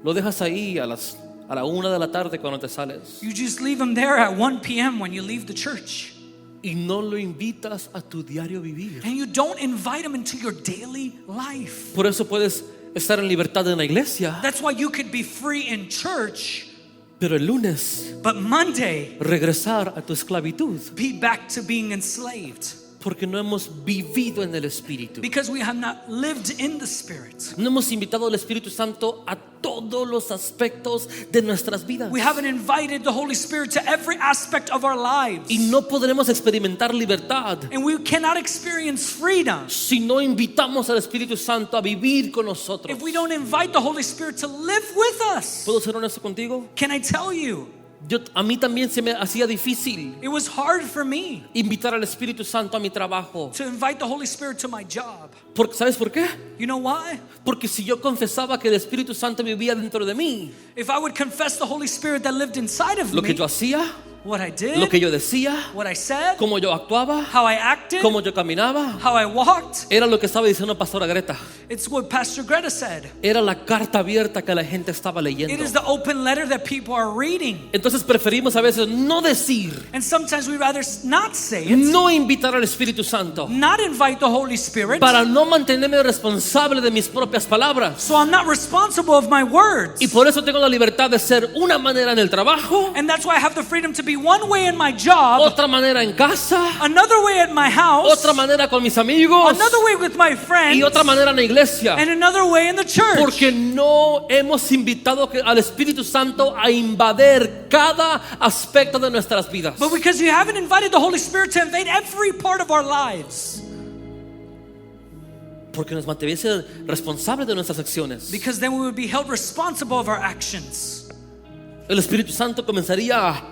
Lo dejas ahí a la 1 de la tarde cuando te sales. You just leave them there at 1 p.m. when you leave the church. Y no lo invitas a tu diario vivir. And you don't invite them into your daily life. Por eso puedes estar en libertad en la iglesia, That's why you could be free in church, pero el lunes but Monday, regresar a tu esclavitud, be back to being enslaved. porque no hemos vivido en el Espíritu. Because we have not lived in the Spirit. No hemos invitado al Espíritu Santo a todos los aspectos de nuestras vidas. We haven't invited the Holy Spirit to every aspect of our lives. Y no podremos experimentar libertad And we cannot experience freedom si no invitamos al Espíritu Santo a vivir con nosotros. if we don't invite the Holy Spirit to live with us. ¿Puedo ser honesto contigo? Can I tell you, A mí también se me hacía difícil it was hard for me invitar al Espíritu Santo a mi trabajo. to invite the Holy Spirit to my job. ¿Sabes por qué? You know why? Porque si yo confesaba que el Espíritu Santo vivía dentro de mí, If I would confess the Holy Spirit that lived inside of lo que me, yo hacía, what I did, lo que yo decía, what I said, cómo yo actuaba, how I acted, cómo yo caminaba, how I walked, era lo que estaba diciendo Pastora Greta. it's what Pastor Greta said. Era la carta abierta que la gente estaba leyendo. It is the open letter that people are reading. Entonces preferimos a veces no decir, And sometimes we rather not say it, no invitar al Espíritu Santo, not invite the Holy Spirit, para no mantenerme responsable de mis propias palabras. so I'm not responsible of my words. Y por eso tengo la libertad de ser una manera en el trabajo, And that's why I have the freedom to be one way in my job, otra manera en casa, another way at my house, otra manera con mis amigos another way with my friends, y otra manera en la iglesia. and another way in the church. Porque no hemos invitado al Espíritu Santo a invadir cada aspecto de nuestras vidas. But because you haven't invited the Holy Spirit to invade every part of our lives. Porque nos mantuviese responsables de nuestras acciones. Because then we would be held responsible of our actions. El Espíritu Santo comenzaría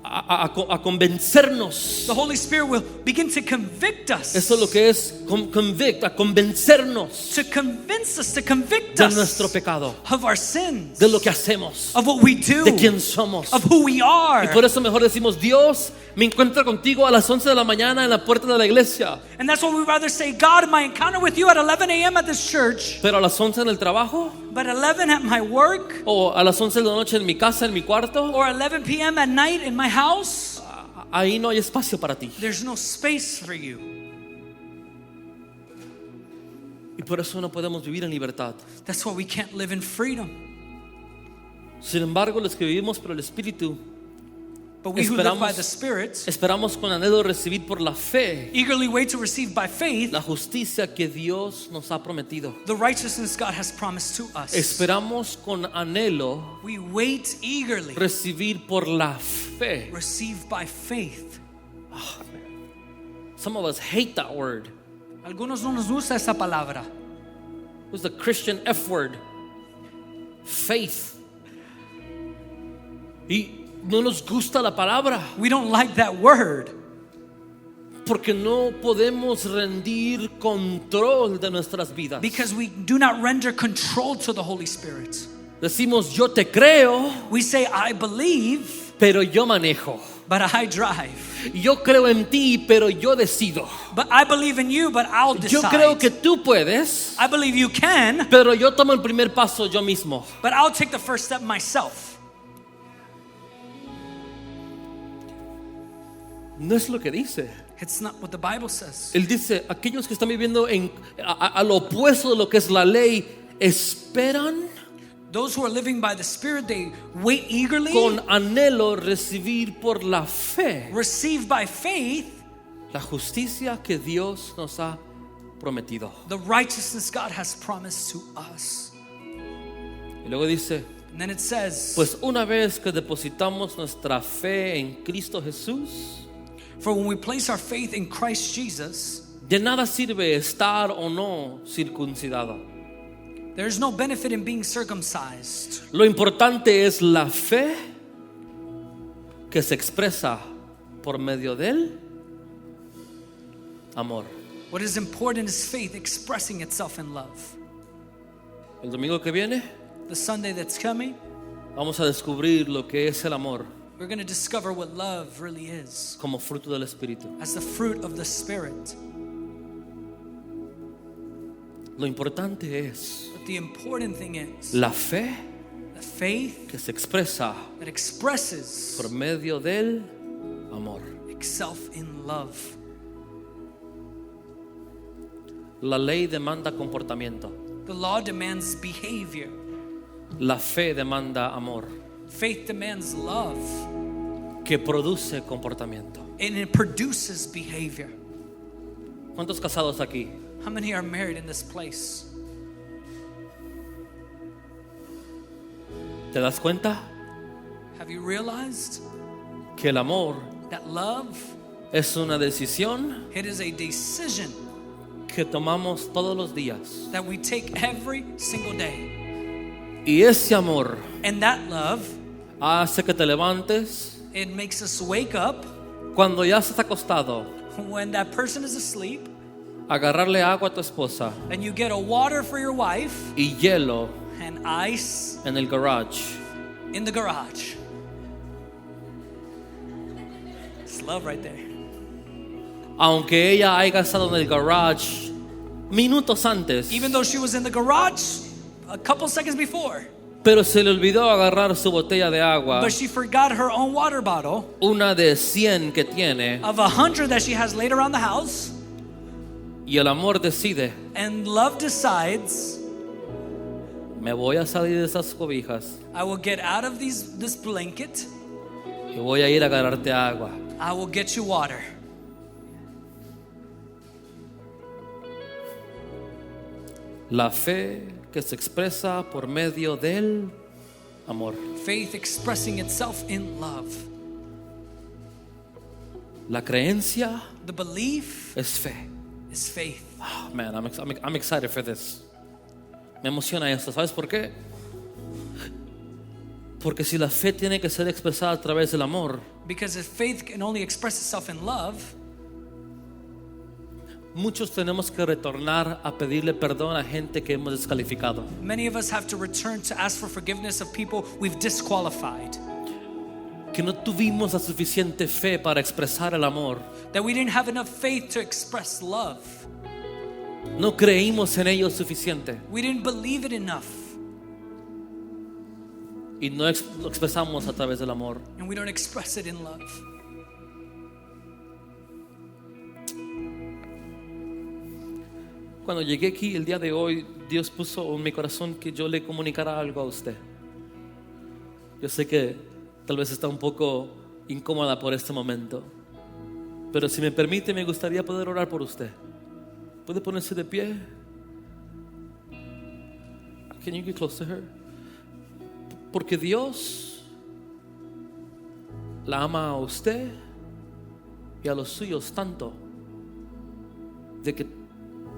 a convencernos. The Holy Spirit will begin to convict us. Eso es lo que es convict, a convencernos To convince us, to convict de us nuestro pecado, of our sins, de lo que hacemos, of what we do, de quién somos. of who we are. Y por eso mejor decimos, Dios, me encuentro contigo a las 11 de la mañana en la puerta de la iglesia, And that's why we rather say, God, my encounter with you at 11 a.m. at this church, pero a las 11 en el trabajo, but 11 at my work, o a las 11 de la noche en mi casa, en mi cuarto, or 11 p.m. at night in my house. ahí no hay espacio para ti. There's no space for you. Y por eso no podemos vivir en libertad. That's why we can't live in freedom. Sin embargo, los que vivimos por el Espíritu, But we who live by Esperamos- the Spirit esperamos con anhelo recibir por la fe eagerly wait to receive by faith la justicia que Dios nos ha prometido. the righteousness God has promised to us. Esperamos con anhelo We wait eagerly, recibir por la fe. receive by faith. Some of us hate that word. Algunos no nos gusta esa palabra. It's the Christian F word. Faith. Y no nos gusta la palabra We don't like that word porque no podemos rendir control de nuestras vidas. because we do not render control to the Holy Spirit. Decimos, yo te creo, We say, I believe, pero yo manejo. but I drive. Yo creo en ti, pero yo decido. But I believe in you, but I'll Yo decide. creo que tú puedes, I believe you can, pero yo tomo el primer paso yo mismo. but I'll take the first step myself. No es lo que dice. It's not what the Bible says. Él dice, aquellos que están viviendo a lo opuesto de lo que es la ley, esperan Those who are living by the Spirit, they wait eagerly, con anhelo recibir por la fe receive by faith la justicia que Dios nos ha prometido. the righteousness God has promised to us. Y luego dice, And then it says, pues una vez que depositamos nuestra fe en Cristo Jesús, for when we place our faith in Christ Jesus, de nada sirve estar o no circuncidado. there is no benefit in being circumcised. Lo importante es la fe que se expresa por medio del amor. What is important is faith expressing itself in love. El domingo que viene The Sunday that's coming, vamos a descubrir lo que es el amor we're going to discover what love really is como fruto del Espíritu. as the fruit of the Spirit. Lo importante es But the important thing is la fe the faith que se expresa that expresses por medio del amor. itself in love. La ley demanda comportamiento. The law demands behavior. La fe demanda amor, Faith demands love. que produce comportamiento. And it produces behavior. ¿Cuántos casados aquí? How many are married in this place? ¿Te das cuenta Have you realized que el amor that love, es una decisión it is a decision que tomamos todos los días? that we take every single day. Y ese amor And that love, hace que te levantes it makes us wake up cuando ya estás acostado, when that person is asleep agarrarle agua a tu esposa and you get a water for your wife y hielo and ice en el garage. in the garage. It's love right there. Aunque ella haya estado en el garage minutos antes, Even though she was in the garage a couple seconds before, pero se le olvidó agarrar su botella de agua, but she forgot her own water bottle una de 100 que tiene, of 100 that she has laid around the house, y el amor decide: and love decides, me voy a salir de esas cobijas I will get out of this blanket, y voy a ir a agarrarte agua. I will get you water. La fe que se expresa por medio del amor. Faith expressing itself in love. La creencia The belief es fe. is faith. Oh, man, I'm excited for this. Me emociona esto. ¿Sabes por qué? Porque si la fe tiene que ser expresada a través del amor, Because if faith can only express itself in love, muchos tenemos que retornar a pedirle perdón a gente que hemos descalificado. many of us have to return to ask for forgiveness of people we've disqualified. Que no tuvimos la suficiente fe para expresar el amor. That we didn't have enough faith to express love. No creímos en ellos suficiente. We didn't believe it enough. Y no lo expresamos a través del amor. And we don't express it in love. Cuando llegué aquí el día de hoy, Dios puso en mi corazón que yo le comunicara algo a usted. Yo sé que tal vez está un poco incómoda por este momento, pero si me permite, me gustaría poder orar por usted. ¿Puede ponerse de pie? Can you get close to her? Porque Dios la ama a usted y a los suyos tanto, de que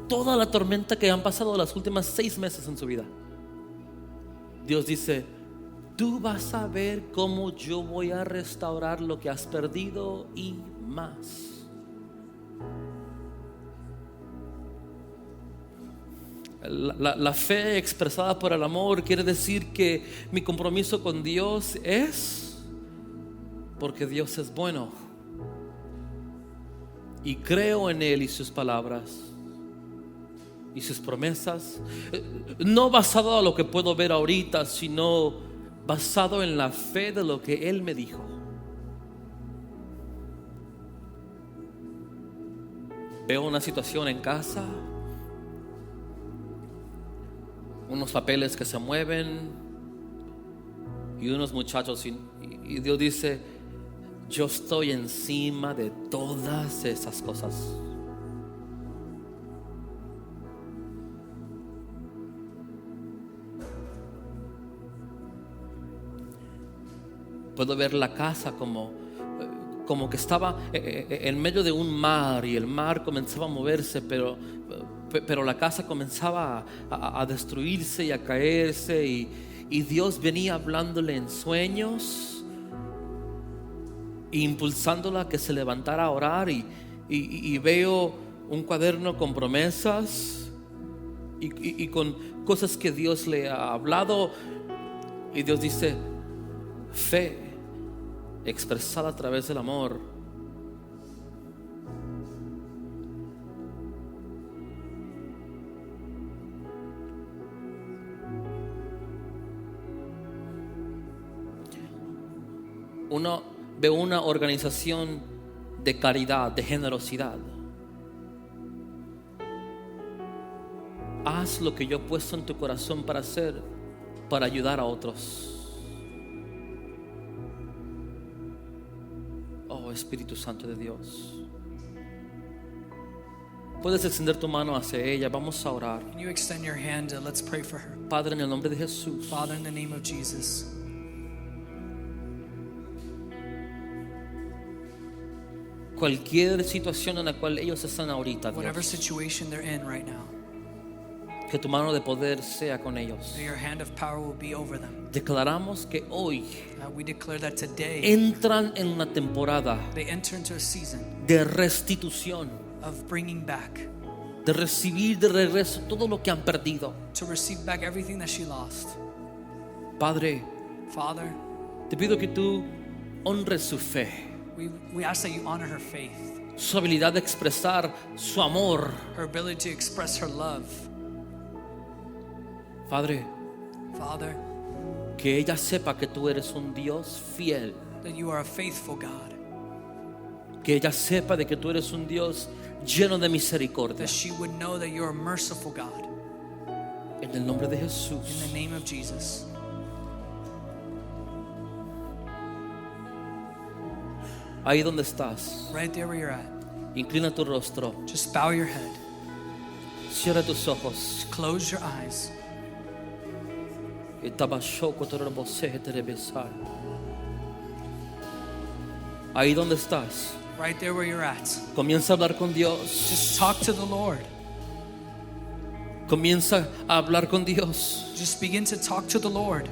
toda la tormenta que han pasado las últimas 6 meses en su vida, Dios dice: tú vas a ver cómo yo voy a restaurar lo que has perdido y más. La fe expresada por el amor quiere decir que mi compromiso con Dios es porque Dios es bueno y creo en Él y sus palabras y sus promesas, no basado en lo que puedo ver ahorita, sino basado en la fe de lo que Él me dijo. Veo una situación en casa, unos papeles que se mueven y unos muchachos, y Dios dice: yo estoy encima de todas esas cosas. Puedo ver la casa como que estaba en medio de un mar, y el mar comenzaba a moverse, pero la casa comenzaba a destruirse y a caerse, y Dios venía hablándole en sueños, impulsándola a que se levantara a orar, y veo un cuaderno con promesas y con cosas que Dios le ha hablado, y Dios dice: fe expresada a través del amor. veo una organización de caridad, de generosidad. Haz lo que yo he puesto en tu corazón para hacer, para ayudar a otros. Oh, Espíritu Santo de Dios. Puedes extender tu mano hacia ella. Vamos a orar. Can you extend your hand? Let's pray for her. Padre, en el nombre de Jesús. Father, in the name of Jesus. Cualquier situación en la cual ellos están ahorita, Whatever Dios, situation they're in right now, que tu mano de poder sea con ellos. that your hand of power will be over them. Declaramos que hoy We declare that today entran en una temporada they enter into a season de restitución, of bringing back, de recibir de regreso todo lo que han perdido. to receive back everything that she lost. Padre, Father, te pido que tú honres su fe, we ask that you honor her faith, su habilidad de expresar su amor. her ability to express her love. Padre, Father, que ella sepa que tú eres un Dios fiel. that you are a faithful God, Que ella sepa de que tú eres un Dios lleno de misericordia. that she would know that you're a merciful God. En el nombre de In Jesús. the name of Jesus. Ahí donde estás, Right there where you're at, inclina tu rostro, just bow your head, cierra tus ojos. close your eyes. Ahí donde estás, Right there where you're at, comienza a hablar con Dios. just talk to the Lord. Comienza a hablar con Dios. Just begin to talk to the Lord.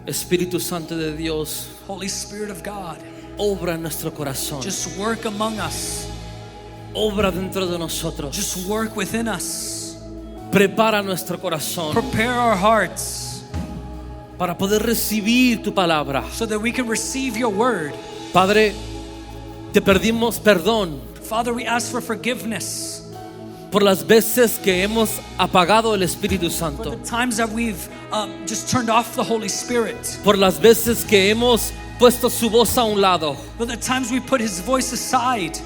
Espíritu Santo de Dios, Holy Spirit of God, obra en nuestro corazón. just work among us. Obra dentro de nosotros. Just work within us. Prepara nuestro corazón Prepare our hearts para poder recibir tu palabra. so that we can receive your word. Padre, te pedimos perdón Father, we ask for forgiveness por las veces que hemos apagado el Espíritu for Santo, the times that we've just turned off the Holy Spirit, por las veces que hemos puesto su voz a un lado, for the times we put His voice aside,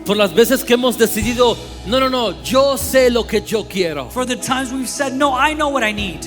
por las veces que hemos decidido, no, yo sé lo que yo quiero, for the times we've said, no, I know what I need,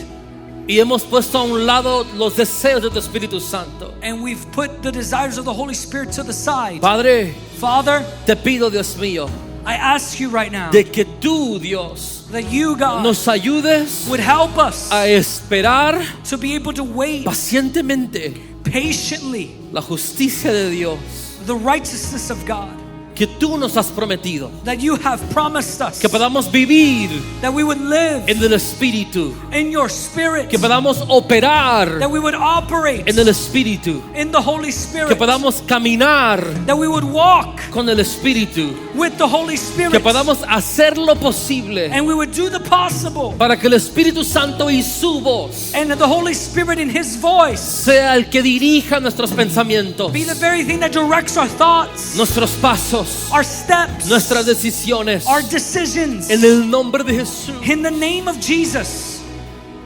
y hemos puesto a un lado los deseos de tu Espíritu Santo. and we've put the desires of the Holy Spirit to the side. Padre, Father, te pido, Dios mío, I ask you right now de que tú, Dios, that you, God, nos ayudes would help us a esperar to be able to wait pacientemente patiently la justicia de Dios the righteousness of God que tú nos has prometido, that you have promised us, que podamos vivir that we would live en el Espíritu, in your Spirit, que podamos operar that we would operate en el Espíritu, in the Holy que Spirit, podamos caminar that we would walk con el Espíritu, with the Holy Spirit, que podamos hacer lo posible and we would do the possible, para que el Espíritu Santo y su voz and the Holy Spirit in His voice sea el que dirija nuestros pensamientos, be the very thing that directs our thoughts, nuestros pasos, our steps, nuestras decisiones, our decisions, en el nombre de Jesús. in the name of Jesus.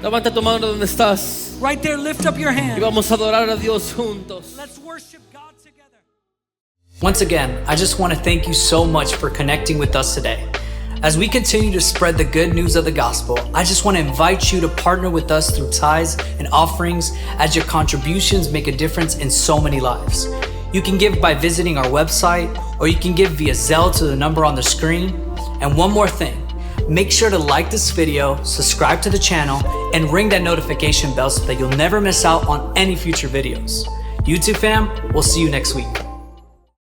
Levanta tu mano donde estás Right there, lift up your y hand. vamos a adorar a Dios juntos. Let's worship God together. Once again, I just want to thank you so much for connecting with us today. As we continue to spread the good news of the gospel, I just want to invite you to partner with us through tithes and offerings, as your contributions make a difference in so many lives. You can give by visiting our website, or you can give via Zelle to the number on the screen. And one more thing, make sure to like this video, subscribe to the channel, and ring that notification bell so that you'll never miss out on any future videos. YouTube fam, we'll see you next week.